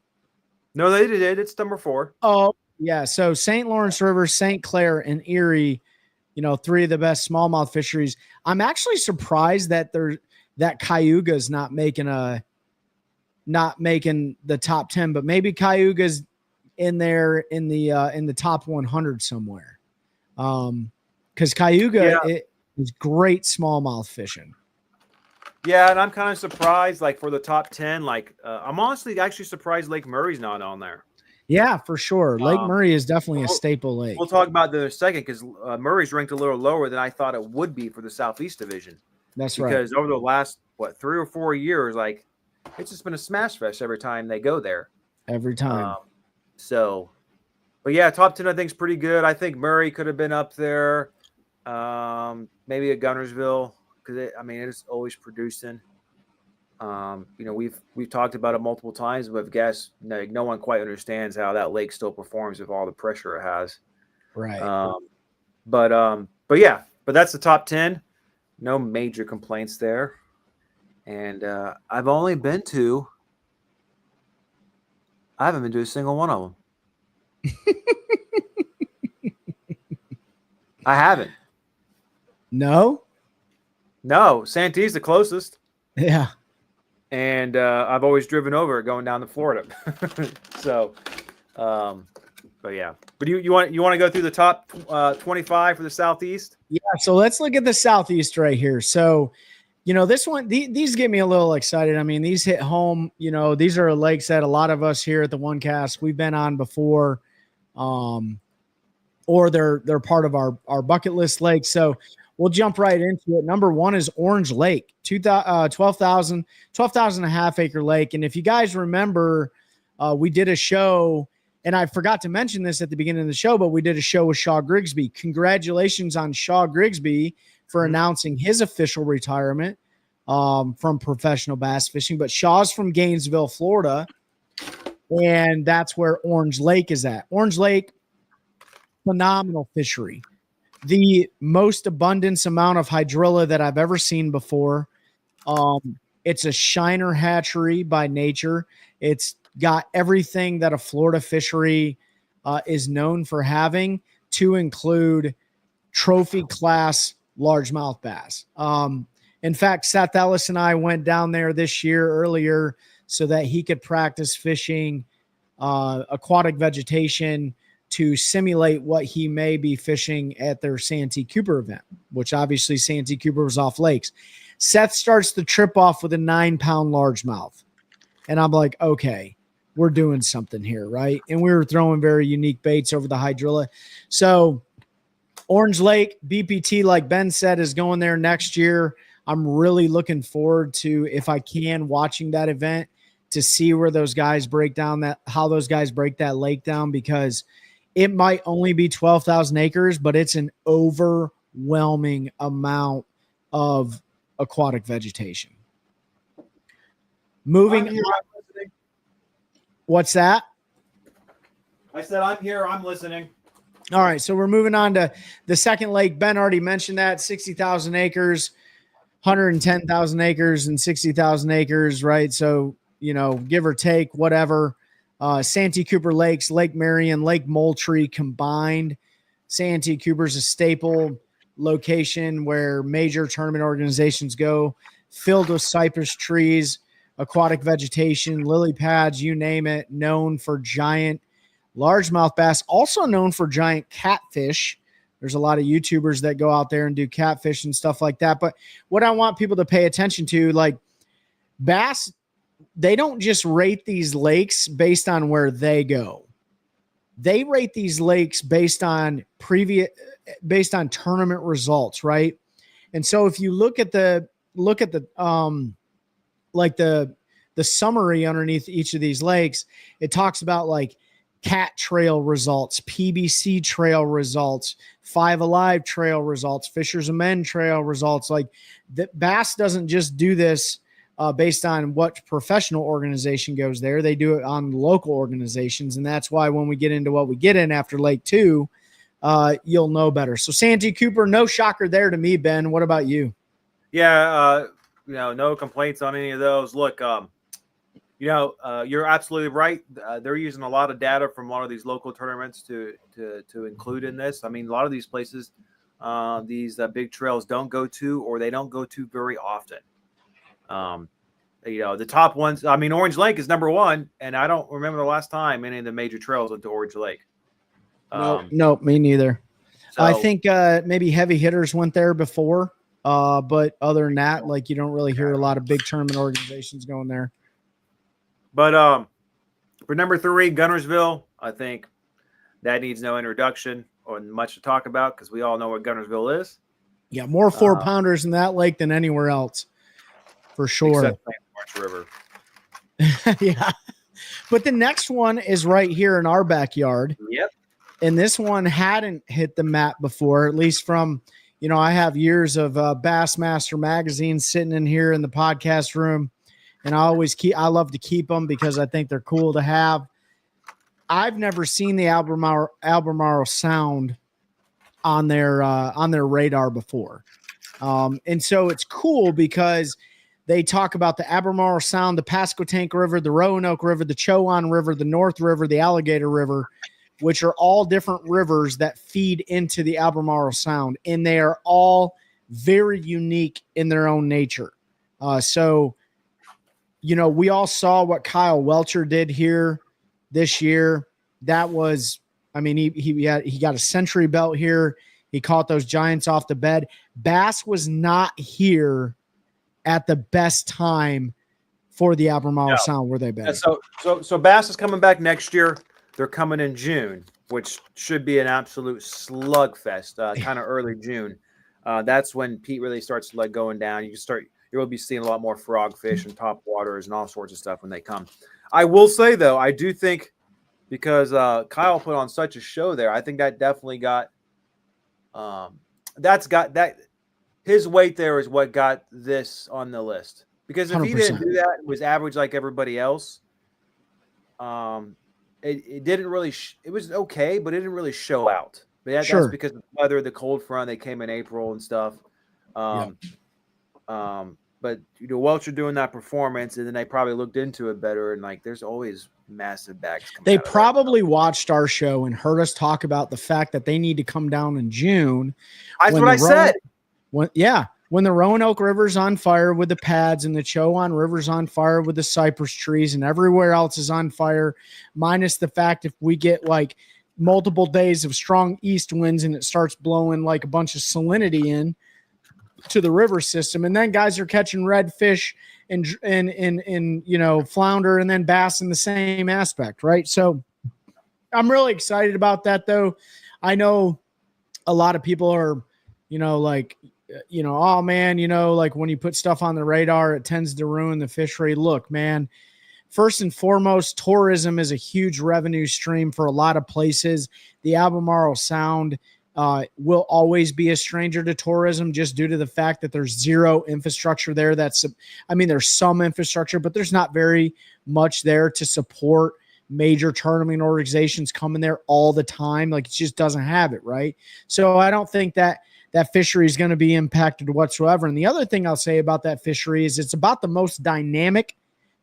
No, they did. It's number 4. Oh, yeah. So St. Lawrence River, St. Clair, and Erie, 3 of the best smallmouth fisheries. I'm actually surprised that Cayuga's not making the top 10, but maybe Cayuga's in there in the top 100 somewhere. Because Cayuga is great smallmouth fishing. Yeah, and I'm kind of surprised, like for the top 10, I'm honestly actually surprised Lake Murray's not on there. Yeah, for sure. Lake Murray is definitely a staple lake. We'll talk about that in a second because Murray's ranked a little lower than I thought it would be for the Southeast Division. That's right. Because over the last, 3 or 4 years, it's just been a smash fest every time they go there. Every time. But yeah, top 10 I think is pretty good. I think Murray could have been up there. Maybe at Gunnersville because it is always producing. We've talked about it multiple times, but I guess no one quite understands how that lake still performs with all the pressure it has. Right. But that's the top 10. No major complaints there. And I haven't been to a single one of them. I haven't. No. Santee's the closest. Yeah. And I've always driven over it going down to Florida. So, but yeah. But you want to go through the top 25 for the Southeast? Yeah. So let's look at the Southeast right here. So, this one, these get me a little excited. I mean, these hit home. These are lakes that a lot of us here at the One Cast we've been on before, or they're part of our bucket list lakes. So we'll jump right into it. Number 1 is Orange Lake, 12,000 and a half acre lake. And if you guys remember, we did a show, and I forgot to mention this at the beginning of the show, but we did a show with Shaw Grigsby. Congratulations on Shaw Grigsby for announcing his official retirement from professional bass fishing. But Shaw's from Gainesville, Florida, and that's where Orange Lake is at. Orange Lake, phenomenal fishery. The most abundance amount of hydrilla that I've ever seen before. It's a shiner hatchery by nature. It's got everything that a Florida fishery is known for having, to include trophy class largemouth bass. In fact, Seth Ellis and I went down there this year earlier so that he could practice fishing aquatic vegetation to simulate what he may be fishing at their Santee Cooper event, which obviously Santee Cooper was off lakes. Seth starts the trip off with a 9-pound largemouth. And I'm like, okay, we're doing something here, right? And we were throwing very unique baits over the hydrilla. So Orange Lake, BPT, like Ben said, is going there next year. I'm really looking forward to, if I can, watching that event to see where those guys break down how those guys break that lake down, because it might only be 12,000 acres, but it's an overwhelming amount of aquatic vegetation. Moving on. What's that? I said, I'm here. I'm listening. All right. So we're moving on to the second lake. Ben already mentioned that 60,000 acres, 110,000 acres and 60,000 acres, right? So, give or take, whatever. Santee Cooper Lakes, Lake Marion, Lake Moultrie combined. Santee Cooper's a staple location where major tournament organizations go, filled with cypress trees, aquatic vegetation, lily pads, you name it, known for giant largemouth bass, also known for giant catfish. There's a lot of YouTubers that go out there and do catfish and stuff like that. But what I want people to pay attention to, like bass, they don't just rate these lakes based on where they go. They rate these lakes based on tournament results, right? And so if you look at the summary underneath each of these lakes, it talks about like cat trail results, PBC trail results, Five Alive trail results, Fishers of Men trail results. Like the Bass doesn't just do this based on what professional organization goes there. They do it on local organizations. And that's why when we get into what we get in after Lake 2, you'll know better. So Santee Cooper, no shocker there to me, Ben. What about you? Yeah, no complaints on any of those. Look, you're absolutely right. They're using a lot of data from a lot of these local tournaments to include in this. I mean, a lot of these places, these big trails don't go to, or they don't go to very often. The top ones, I mean, Orange Lake is number 1, and I don't remember the last time any of the major trails went to Orange Lake. No, me neither. So, I think maybe Heavy Hitters went there before, but other than that, like you don't really hear a lot of big tournament organizations going there. But for number 3, Guntersville, I think that needs no introduction or much to talk about because we all know what Guntersville is. Yeah, more 4-pounders in that lake than anywhere else, for sure. Except March River. Yeah. But the next one is right here in our backyard. Yep. And this one hadn't hit the map before, at least from, I have years of Bassmaster magazine sitting in here in the podcast room. and I love to keep them because I think they're cool to have. I've never seen the Albemarle Sound on their radar before. And so it's cool because they talk about the Albemarle Sound, the Pasquotank River, the Roanoke River, the Chowan River, the North River, the Alligator River, which are all different rivers that feed into the Albemarle Sound. And they are all very unique in their own nature. So, we all saw what Kyle Welcher did here this year. That was, he got a century belt here. He caught those giants off the bed. Bass was not here at the best time for the Albemarle Sound, were they, Ben? So Bass is coming back next year. They're coming in June, which should be an absolute slugfest, kind of early June. That's when Pete really starts going down. You'll be seeing a lot more frogfish and top waters and all sorts of stuff when they come. I will say, though, I do think because Kyle put on such a show there, I think that definitely got his weight there is what got this on the list. Because if 100%. He didn't do that, it was average like everybody else. It didn't really. It was okay, but it didn't really show out. But that's because of the weather, the cold front. They came in April and stuff. But Welcher doing that performance, and then they probably looked into it better. And there's always massive bags. They probably watched our show and heard us talk about the fact that they need to come down in June. That's what I said. When the Roanoke River's on fire with the pads and the Chowan River's on fire with the cypress trees and everywhere else is on fire, minus the fact if we get multiple days of strong east winds and it starts blowing a bunch of salinity in to the river system, and then guys are catching redfish and flounder and then bass in the same aspect, right? So I'm really excited about that, though. I know a lot of people are, oh man, when you put stuff on the radar, it tends to ruin the fishery. Look, man, first and foremost, tourism is a huge revenue stream for a lot of places. The Albemarle Sound will always be a stranger to tourism just due to the fact that there's zero infrastructure there. There's some infrastructure, but there's not very much there to support major tournament organizations coming there all the time. It just doesn't have it, right? So I don't think that fishery is going to be impacted whatsoever. And the other thing I'll say about that fishery is it's about the most dynamic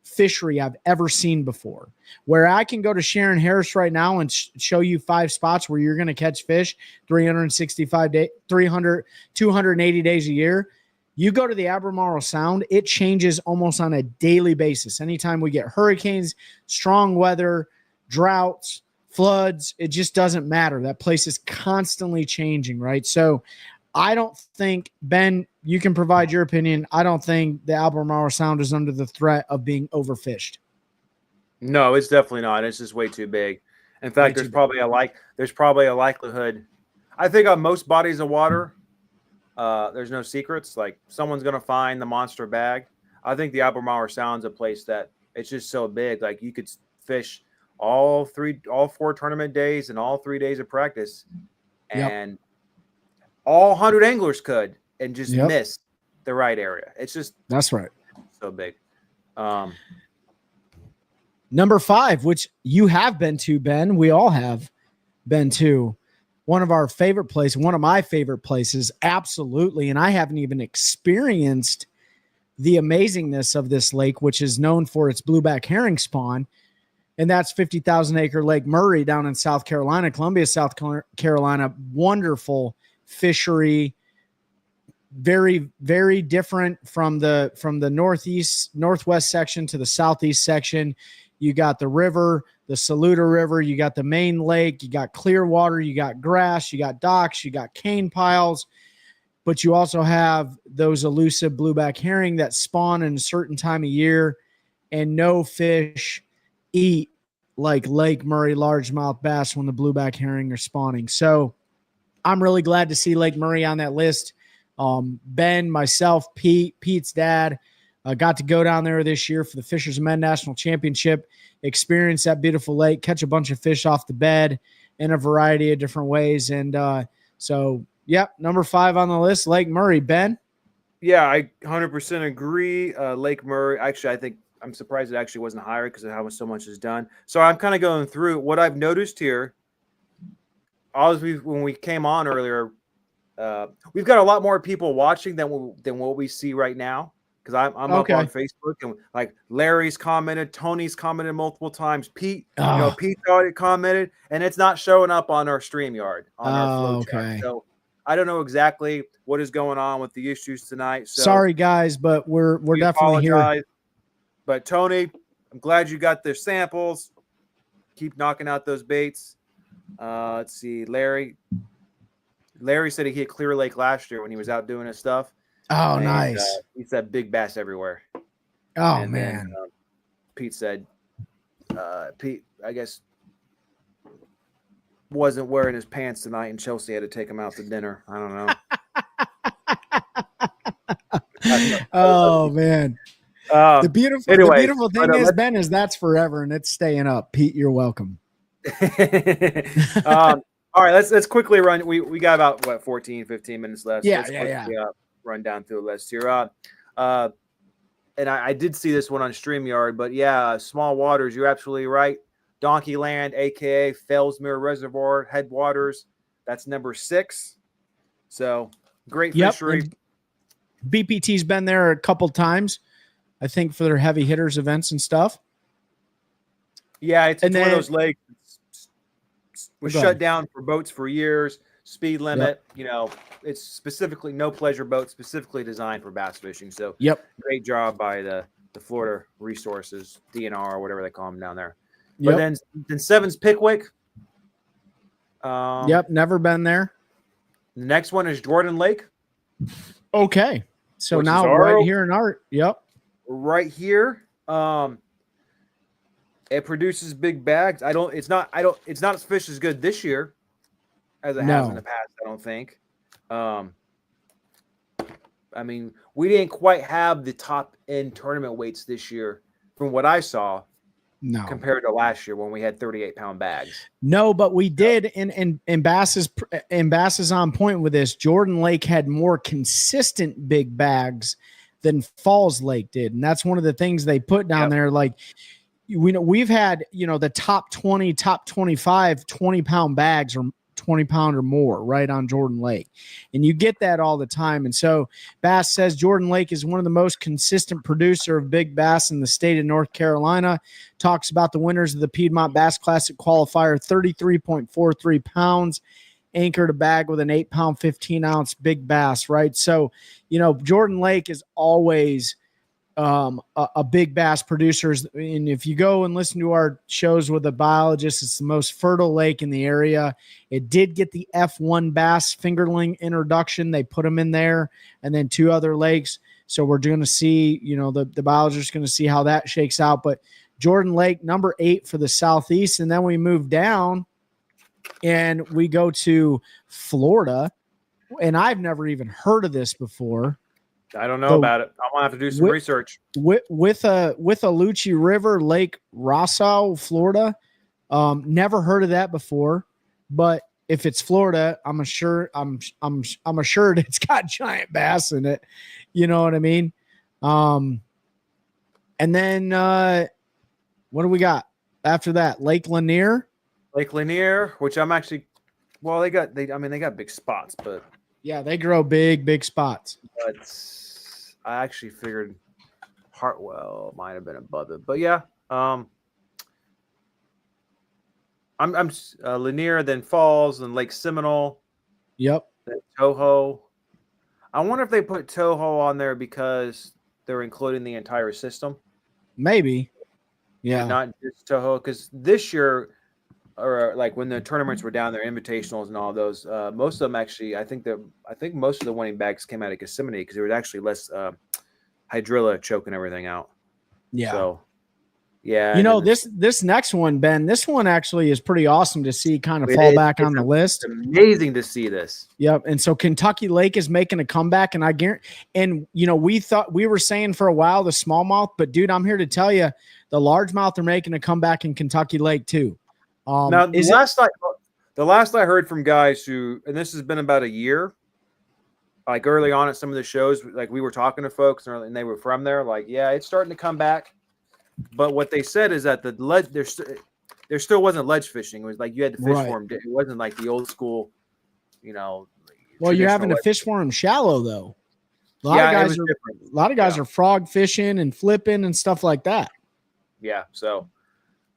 fishery I've ever seen before, where I can go to Sharon Harris right now and show you 5 spots where you're going to catch fish 365 days, 280 days a year. You go to the Albemarle Sound, it changes almost on a daily basis. Anytime we get hurricanes, strong weather, droughts, floods, it just doesn't matter. That place is constantly changing, right? So I don't think, Ben, you can provide your opinion. I don't think the Albemarle Sound is under the threat of being overfished. No, it's definitely not. It's just way too big. In fact, there's probably a likelihood. I think on most bodies of water, there's no secrets. Someone's going to find the monster bag. I think the Albemarle Sound's a place that it's just so big. You could fish all 4 tournament days and all 3 days of practice, and all 100 anglers could and just miss the right area. It's just that's right. So big. Number 5, which you have been to, Ben. We all have been to. One of my favorite places, absolutely. And I haven't even experienced the amazingness of this lake, which is known for its blueback herring spawn. And that's 50,000 acre Lake Murray down in South Carolina, Columbia, South Carolina. Wonderful fishery. Very, very different from the northwest section to the southeast section. You got the river, the Saluda River, you got the main lake, you got clear water, you got grass, you got docks, you got cane piles, but you also have those elusive blueback herring that spawn in a certain time of year, and no fish eat like Lake Murray largemouth bass when the blueback herring are spawning. So I'm really glad to see Lake Murray on that list. Ben, myself, Pete's dad, got to go down there this year for the Fishermen National Championship, experience that beautiful lake, catch a bunch of fish off the bed in a variety of different ways. And number 5 on the list, Lake Murray. Ben? Yeah, I 100% agree. Lake Murray, actually, I think I'm surprised it actually wasn't higher because of how so much is done. So I'm kind of going through what I've noticed here. When we came on earlier, we've got a lot more people watching than what we see right now. Because I'm up on Facebook, and like Larry's commented, Tony's commented multiple times, Pete, Pete already commented, and it's not showing up on our StreamYard on our flow chart. So I don't know exactly what is going on with the issues tonight. So sorry guys, but we're definitely here. But Tony, I'm glad you got the samples. Keep knocking out those baits. Let's see, Larry said he hit Clear Lake last year when he was out doing his stuff. Oh, and, nice. He said big bass everywhere. Oh, and man. Then, Pete said, Pete, I guess, wasn't wearing his pants tonight, and Chelsea had to take him out to dinner. I don't know. Oh, man. The beautiful thing is, Ben, is that's forever, and it's staying up. Pete, you're welcome. All right, let's quickly run. We got about, 14, 15 minutes left. Yeah. Run down through the list here. And I did see this one on StreamYard, but yeah, Small Waters, you're absolutely right. Donkey Land, aka Fellsmere Reservoir Headwaters, that's number 6. So great fishery. BPT's been there a couple times, I think, for their heavy hitters events and stuff. Yeah, it's one of those lakes was shut down for boats for years. Speed limit, it's specifically no pleasure boat, specifically designed for bass fishing. So, great job by the Florida Resources, DNR, or whatever they call them down there. But then 7's Pickwick. Never been there. The next one is Jordan Lake. Okay, so now right here in Art. Right here. It produces big bags. It's not as fish as good this year as it has in the past, I don't think. I mean, we didn't quite have the top end tournament weights this year from what I saw. No. Compared to last year when we had 38-pound bags. No, but we did, and Bass is on point with this. Jordan Lake had more consistent big bags than Falls Lake did. And that's one of the things they put down there. Like, we've had, the top 20, top 25, 20-pound bags or 20-pound or more right on Jordan Lake. And you get that all the time. And so Bass says Jordan Lake is one of the most consistent producer of big bass in the state of North Carolina. Talks about the winners of the Piedmont Bass Classic qualifier, 33.43 pounds, anchored a bag with an 8-pound, 15-ounce big bass, right? So, Jordan Lake is always a big bass producers. And if you go and listen to our shows with a biologist, it's the most fertile lake in the area. It did get the F1 bass fingerling introduction. They put them in there, and then 2 other lakes. So we're going to see, the biologist is going to see how that shakes out. But Jordan Lake, number 8 for the Southeast. And then we move down and we go to Florida. And I've never even heard of this before. I don't know about it. I'm gonna have to do some research. With a Lucci River, Lake Rosseau, Florida. Never heard of that before, but if it's Florida, I'm assured it's got giant bass in it. You know what I mean? And then what do we got after that? Lake Lanier. Lake Lanier, which I'm actually, they got big spots, but yeah, they grow big spots. But I actually figured Hartwell might have been above it, but yeah, I'm Lanier, then Falls, then Lake Seminole. Yep. Then Toho. I wonder if they put Toho on there because they're including the entire system. Maybe. Yeah. Not just Toho, because this year, or like when the tournaments were down there, invitationals and all those, most of them actually, I think most of the winning bags came out of Gethsemane because there was actually less hydrilla choking everything out. Yeah. So, yeah. This next one, Ben, this one actually is pretty awesome to see kind of fall back on the list. It's amazing to see this. Yep. And so Kentucky Lake is making a comeback, and I guarantee, and we were saying for a while the smallmouth, but dude, I'm here to tell you the largemouth are making a comeback in Kentucky Lake too. Now, the last I heard from guys who, and this has been about a year, like early on at some of the shows, like we were talking to folks and they were from there, like, yeah, it's starting to come back. but what they said is that the ledge there still wasn't ledge fishing. It was like you had to fish for them. It wasn't like the old school, Well, you're having to fish for them shallow though. A lot of guys are frog fishing and flipping and stuff like that. Yeah, so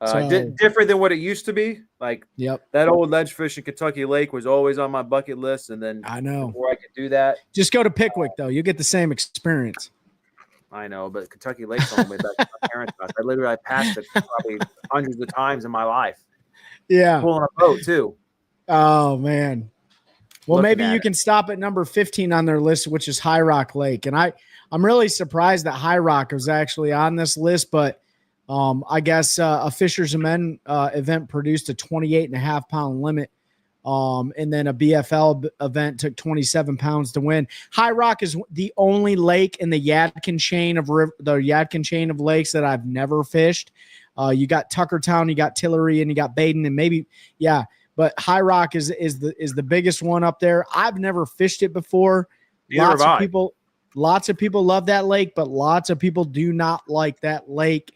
different than what it used to be. Like, that old ledge fish in Kentucky Lake was always on my bucket list, and then I know before I could do that, just go to Pickwick though. You get the same experience. I know, but Kentucky Lake's on the way back to my parents' house. I passed it probably hundreds of times in my life. Yeah, pulling a boat too. Oh man. Well, maybe you can stop at number 15 on their list, which is High Rock Lake. And I'm really surprised that High Rock was actually on this list, but I guess a Fishers and Men event produced a 28.5 pound limit. And then a BFL event took 27 pounds to win. High Rock is the only lake in the Yadkin chain of lakes that I've never fished. You got Tuckertown, you got Tillery, and you got Baden, and maybe, but High Rock is the biggest one up there. I've never fished it before. Lots of people love that lake, but lots of people do not like that lake.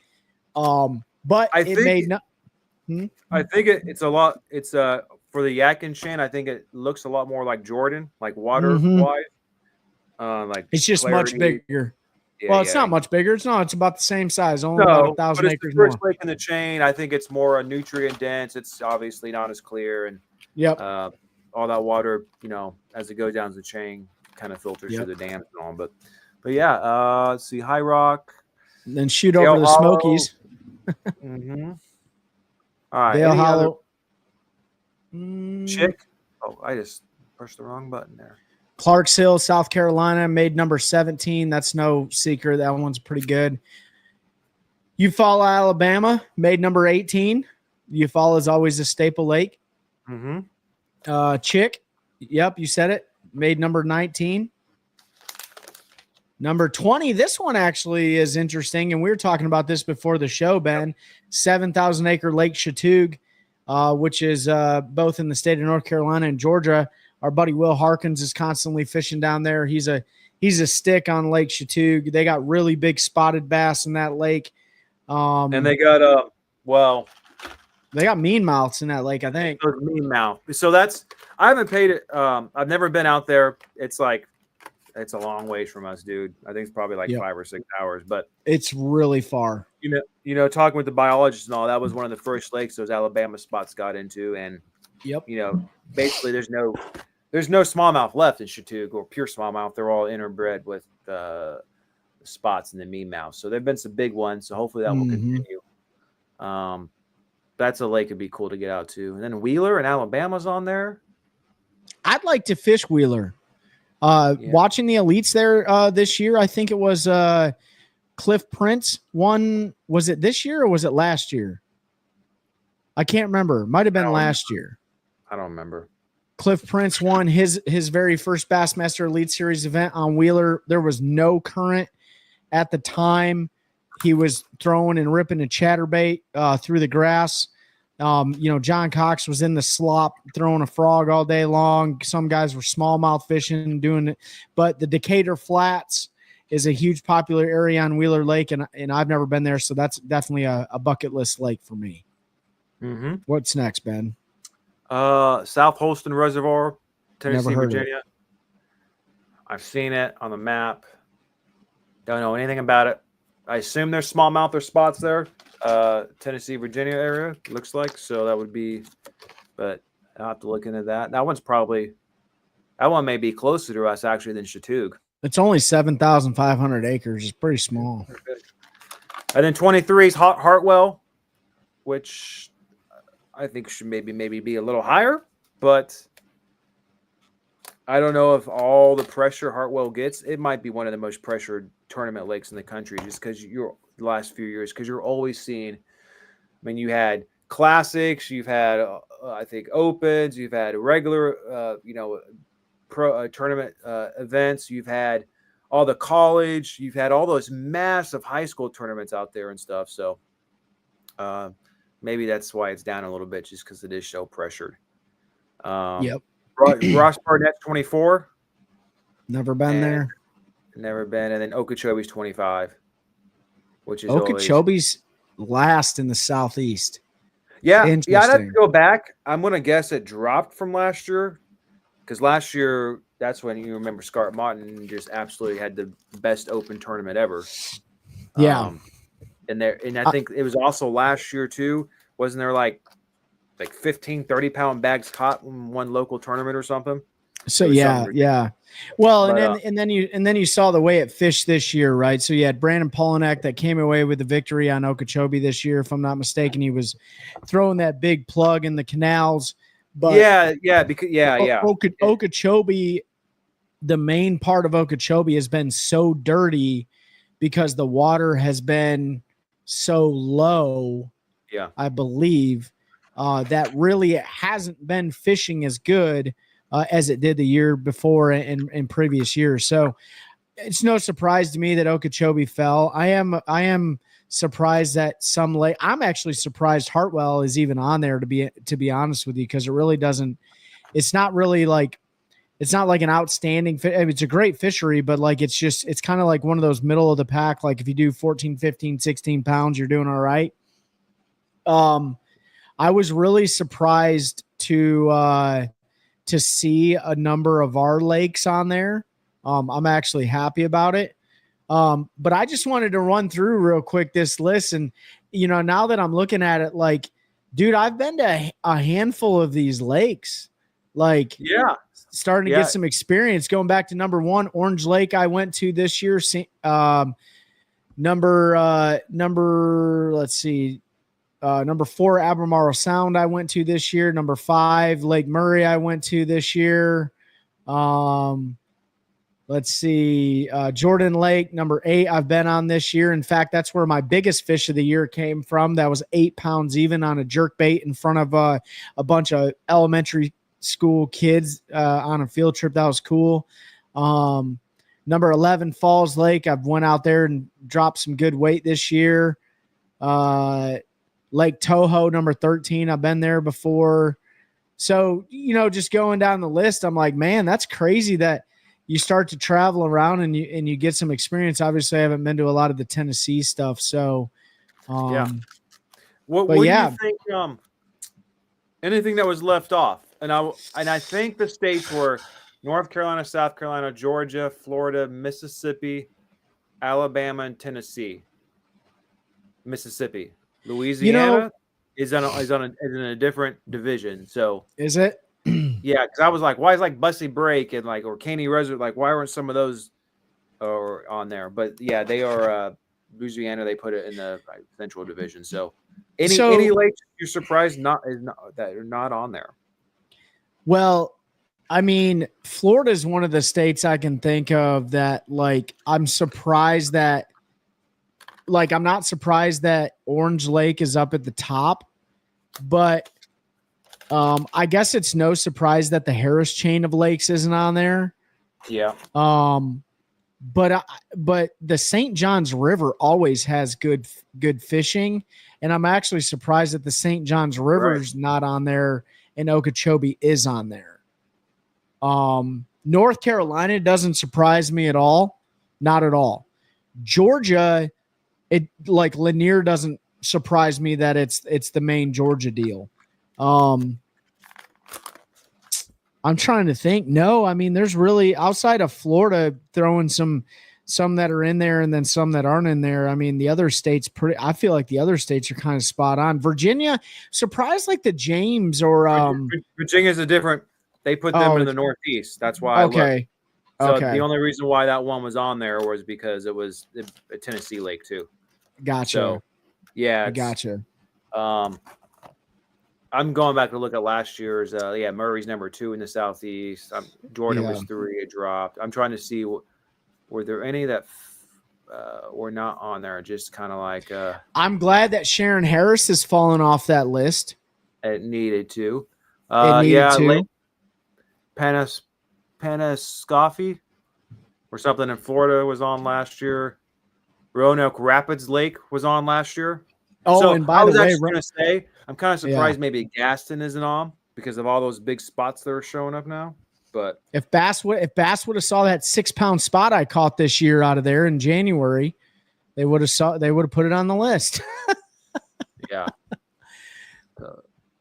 But I think it's a lot. It's for the Yadkin chain. I think it looks a lot more like Jordan, like water wise. Like it's just clarity. Much bigger. Yeah, it's not much bigger. It's about the same size, only about 1,000 acres. It's the first lake in the chain. I think it's more nutrient dense. It's obviously not as clear, and all that water, as it goes down the chain, kind of filters through the dams and all. But let's see, High Rock, and then shoot over to the Smokies. All right, Dale Hollow. Chick. Oh, I just pushed the wrong button there. Clarks Hill, South Carolina, made number 17. That's no secret. That one's pretty good. Eufaula, Alabama, made number 18. Eufaula is always a staple lake. Chick, yep, you said it, made number 19. Number 20, this one actually is interesting, and we were talking about this before the show, Ben. 7,000-acre Lake Chatuge, which is both in the state of North Carolina and Georgia. Our buddy Will Harkins is constantly fishing down there. He's a stick on Lake Chatuge. They got really big spotted bass in that lake. And they got they got meanmouths in that lake, I think. Meanmouth. So I haven't paid it. I've never been out there. It's a long ways from us, dude. I think it's probably like 5 or 6 hours, but it's really far. Talking with the biologists and all, that was one of the first lakes those Alabama spots got into, and basically there's no smallmouth left in Chatuge or pure smallmouth. They're all interbred with the spots and the meanmouth. So there've been some big ones. So hopefully that will continue. That's a lake would be cool to get out to. And then Wheeler in Alabama's on there. I'd like to fish Wheeler. Watching the elites there this year, I think it was Cliff Prince won. Was it this year or was it last year? I can't remember. Might have been last year. I don't remember. Cliff Prince won his very first Bassmaster Elite Series event on Wheeler. There was no current at the time. He was throwing and ripping a chatterbait through the grass. John Cox was in the slop throwing a frog all day long. Some guys were smallmouth fishing, doing it. But the Decatur Flats is a huge popular area on Wheeler Lake, and I've never been there, so that's definitely a bucket list lake for me. What's next, Ben? South Holston Reservoir, Tennessee, Never heard Virginia. I've seen it on the map. Don't know anything about it. I assume there's smallmouth or spots there. Tennessee, Virginia area, looks like. So that would be, but I'll have to look into that. That one may be closer to us actually than Chatuge. It's only 7,500 acres. It's pretty small. And then 23 is Hartwell, which I think should maybe be a little higher, but I don't know if all the pressure Hartwell gets. It might be one of the most pressured tournament lakes in the country, just because the last few years, because you're always seeing. I mean, you had classics, you've had I think opens, you've had regular, pro tournament events, you've had all the college, you've had all those massive high school tournaments out there and stuff. So maybe that's why it's down a little bit, just because it is so pressured. Yep. Ross Barnett's 24. Never been there. Never been. And then Okeechobee's 25, which is Okeechobee's last in the Southeast. Yeah, I'd have to go back. I'm gonna guess it dropped from last year, because last year that's when you remember Scarlett Martin just absolutely had the best open tournament ever. Yeah, and I think it was also last year too. Wasn't there like 15 30-pound bags caught in one local tournament or something? So yeah. Well, and then you saw the way it fished this year, right? So you had Brandon Polinak that came away with the victory on Okeechobee this year, if I'm not mistaken. He was throwing that big plug in the canals, but Okeechobee, the main part of Okeechobee has been so dirty because the water has been so low. Yeah, I believe that really hasn't been fishing as good as it did the year before and in previous years. So it's no surprise to me that Okeechobee fell. I am surprised that some lake. I'm actually surprised Hartwell is even on there, to be honest with you, because it really doesn't. It's not really like. It's not like an outstanding I mean, it's a great fishery, but like it's kind of like one of those middle of the pack. Like if you do 14, 15, 16 pounds, you're doing all right. I was really surprised to see a number of our lakes on there. I'm actually happy about it. But I just wanted to run through real quick this list. And, now that I'm looking at it, like, dude, I've been to a handful of these lakes, starting to get some experience. Going back to number 1, Orange Lake, I went to this year. Number 4, Albemarle Sound, I went to this year. Number 5, Lake Murray, I went to this year. Jordan Lake, number 8, I've been on this year. In fact, that's where my biggest fish of the year came from. That was 8 pounds even on a jerk bait in front of a bunch of elementary school kids on a field trip. That was cool. Number 11, Falls Lake, I've went out there and dropped some good weight this year. Lake Toho, number 13, I've been there before. So, just going down the list, I'm like, man, that's crazy that you start to travel around and you get some experience. Obviously, I haven't been to a lot of the Tennessee stuff. So, What do you think? Anything that was left off? And I think the states were North Carolina, South Carolina, Georgia, Florida, Mississippi, Alabama, and Tennessee. Mississippi. Louisiana is in a different division. So is it? Yeah, because I was like, why is Bussy Break and or Caney Reservoir, why weren't some of those on there? But yeah, they are Louisiana. They put it in the Central Division. So any lakes you're surprised that are not on there? Well, I mean, Florida is one of the states I can think of that I'm surprised that. I'm not surprised that Orange Lake is up at the top, but I guess it's no surprise that the Harris chain of lakes isn't on there. Yeah. But the St. Johns River always has good fishing, and I'm actually surprised that the St. Johns River's not on there and Okeechobee is on there. North Carolina doesn't surprise me at all. Not at all. Georgia, Lanier doesn't surprise me that it's the main Georgia deal. I'm trying to think. No, I mean, there's really outside of Florida throwing some that are in there and then some that aren't in there. I mean, the other states I feel like the other states are kind of spot on. Virginia, surprised like the James or Virginia's a different. They put them in the Northeast. That's why. Okay. So the only reason why that one was on there was because it was a Tennessee lake too. Gotcha. So, yeah, I gotcha. I'm going back to look at last year's. Murray's number 2 in the Southeast. Jordan was 3. It dropped. I'm trying to see were there any that were not on there. Just kind of like. I'm glad that Sharon Harris has fallen off that list. It needed to. Lake Penascoffy or something in Florida was on last year. Roanoke Rapids Lake was on last year. Oh, so and by the way, going to say I'm kind of surprised maybe Gaston isn't on because of all those big spots that are showing up now. But if Bass would have saw that 6-pound spot I caught this year out of there in January, they would have put it on the list.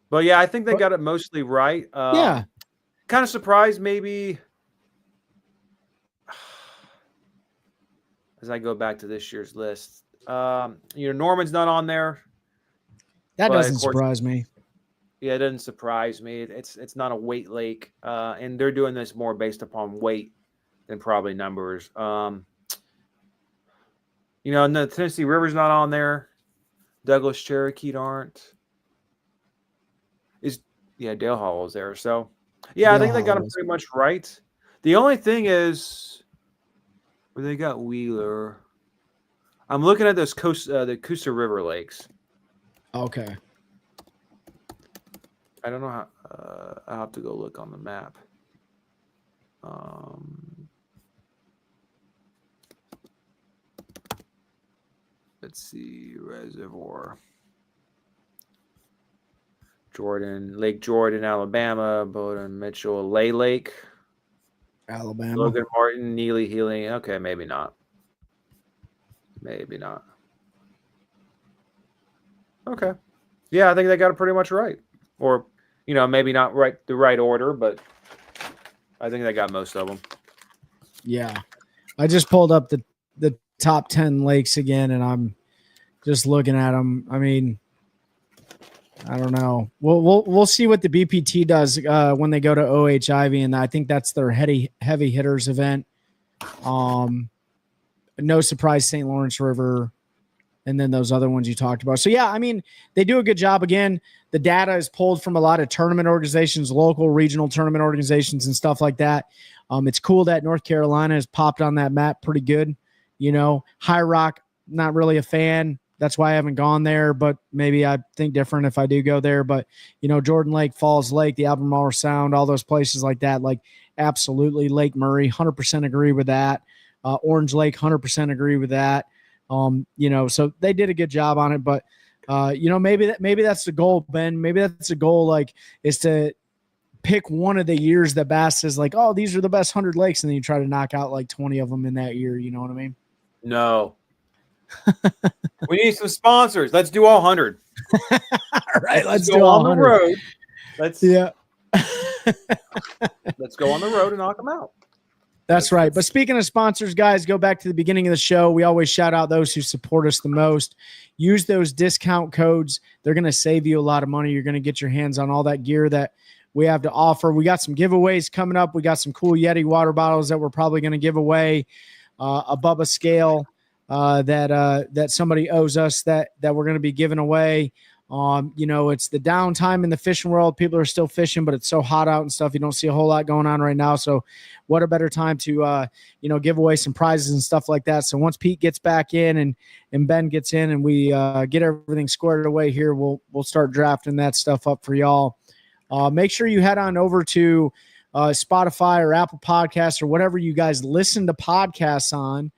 But yeah, I think they got it mostly right. Yeah. Kind of surprised maybe as I go back to this year's list. Norman's not on there. That doesn't surprise me. Yeah, it doesn't surprise me. It's not a weight lake, and they're doing this more based upon weight than probably numbers. And the Tennessee River's not on there. Douglas Cherokee aren't. Dale Hollow's there. So, yeah, I think they got them pretty much right. The only thing is where they got Wheeler. I'm looking at those the Coosa River lakes. Okay. I don't know how. I'll have to go look on the map. Let's see, reservoir. Lake Jordan, Alabama, Bowdoin, Mitchell, Lay Lake, Alabama, Logan Martin, Neely, Healing. Okay, maybe not. Okay. Yeah, I think they got it pretty much right. Or, maybe not the right order, but I think they got most of them. Yeah. I just pulled up the top 10 lakes again, and I'm just looking at them. I mean, I don't know. We'll see what the BPT does when they go to OH Ivy, and I think that's their heavy hitters event. No surprise, St. Lawrence River, and then those other ones you talked about. So yeah, I mean, they do a good job. Again, the data is pulled from a lot of tournament organizations, local, regional tournament organizations, and stuff like that. It's cool that North Carolina has popped on that map pretty good. High Rock, not really a fan. That's why I haven't gone there, but maybe I think different if I do go there. But, Jordan Lake, Falls Lake, the Albemarle Sound, all those places like that, like absolutely. Lake Murray, 100% agree with that. Orange Lake, 100% agree with that. So they did a good job on it, but, maybe that's the goal, Ben. Maybe that's the goal, is to pick one of the years that Bass is like, oh, these are the best 100 lakes, and then you try to knock out 20 of them in that year. You know what I mean? No. We need some sponsors. Let's do all 100. All right, let's go on 100. The road. Let's go on the road and knock them out. That's right. But speaking of sponsors, guys, go back to the beginning of the show. We always shout out those who support us the most. Use those discount codes. They're going to save you a lot of money. You're going to get your hands on all that gear that we have to offer. We got some giveaways coming up. We got some cool Yeti water bottles that we're probably going to give away. A Bubba scale that somebody owes us that we're going to be giving away. It's the downtime in the fishing world. People are still fishing, but it's so hot out and stuff. You don't see a whole lot going on right now. So what a better time to, give away some prizes and stuff like that. So once Pete gets back in and Ben gets in and we get everything squared away here, we'll start drafting that stuff up for y'all. Make sure you head on over to Spotify or Apple Podcasts or whatever you guys listen to podcasts on,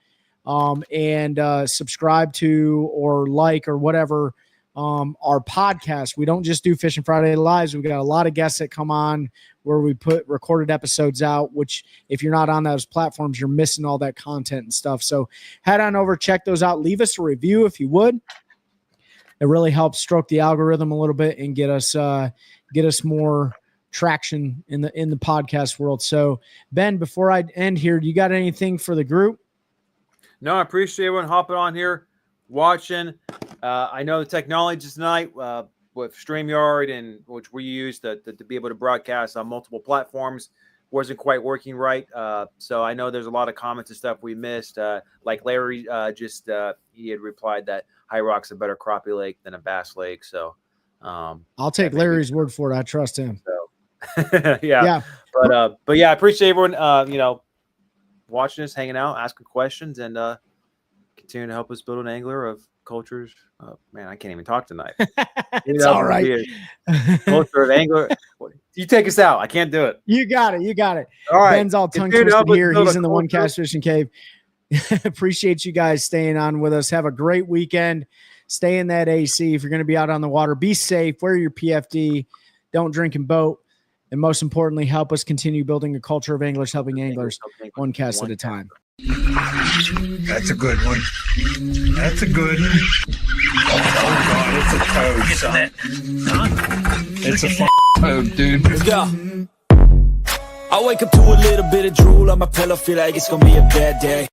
and subscribe to or like or whatever our podcast. We don't just do Fishing Friday Lives. We've got a lot of guests that come on where we put recorded episodes out, which if you're not on those platforms, you're missing all that content and stuff. So head on over, check those out. Leave us a review if you would. It really helps stroke the algorithm a little bit and get us more traction in the podcast world. So Ben, before I end here, do you got anything for the group? No, I appreciate everyone hopping on here, watching. I know the technology tonight with StreamYard and which we use to be able to broadcast on multiple platforms wasn't quite working right. So I know there's a lot of comments and stuff we missed. Like Larry he had replied that High Rock's a better crappie lake than a bass lake. So I'll take Larry's word for it. I trust him. So yeah. But yeah, I appreciate everyone watching us, hanging out, asking questions, and continuing to help us build an angler of cultures. Man, I can't even talk tonight. It's all right. Culture of angler. You take us out. I can't do it. You got it. All right. Ben's all tongue twisted here. He's in the One Cast Fishing Cave. Appreciate you guys staying on with us. Have a great weekend. Stay in that AC. If you're going to be out on the water, be safe. Wear your PFD. Don't drink and boat. And most importantly, help us continue building a culture of anglers helping anglers one cast at a time. That's a good one. That's a good one. Oh God, it's a toad, son. It's a fucking toad, dude. Let's go. I wake up to a little bit of drool on my pillow, feel like it's gonna be a bad day.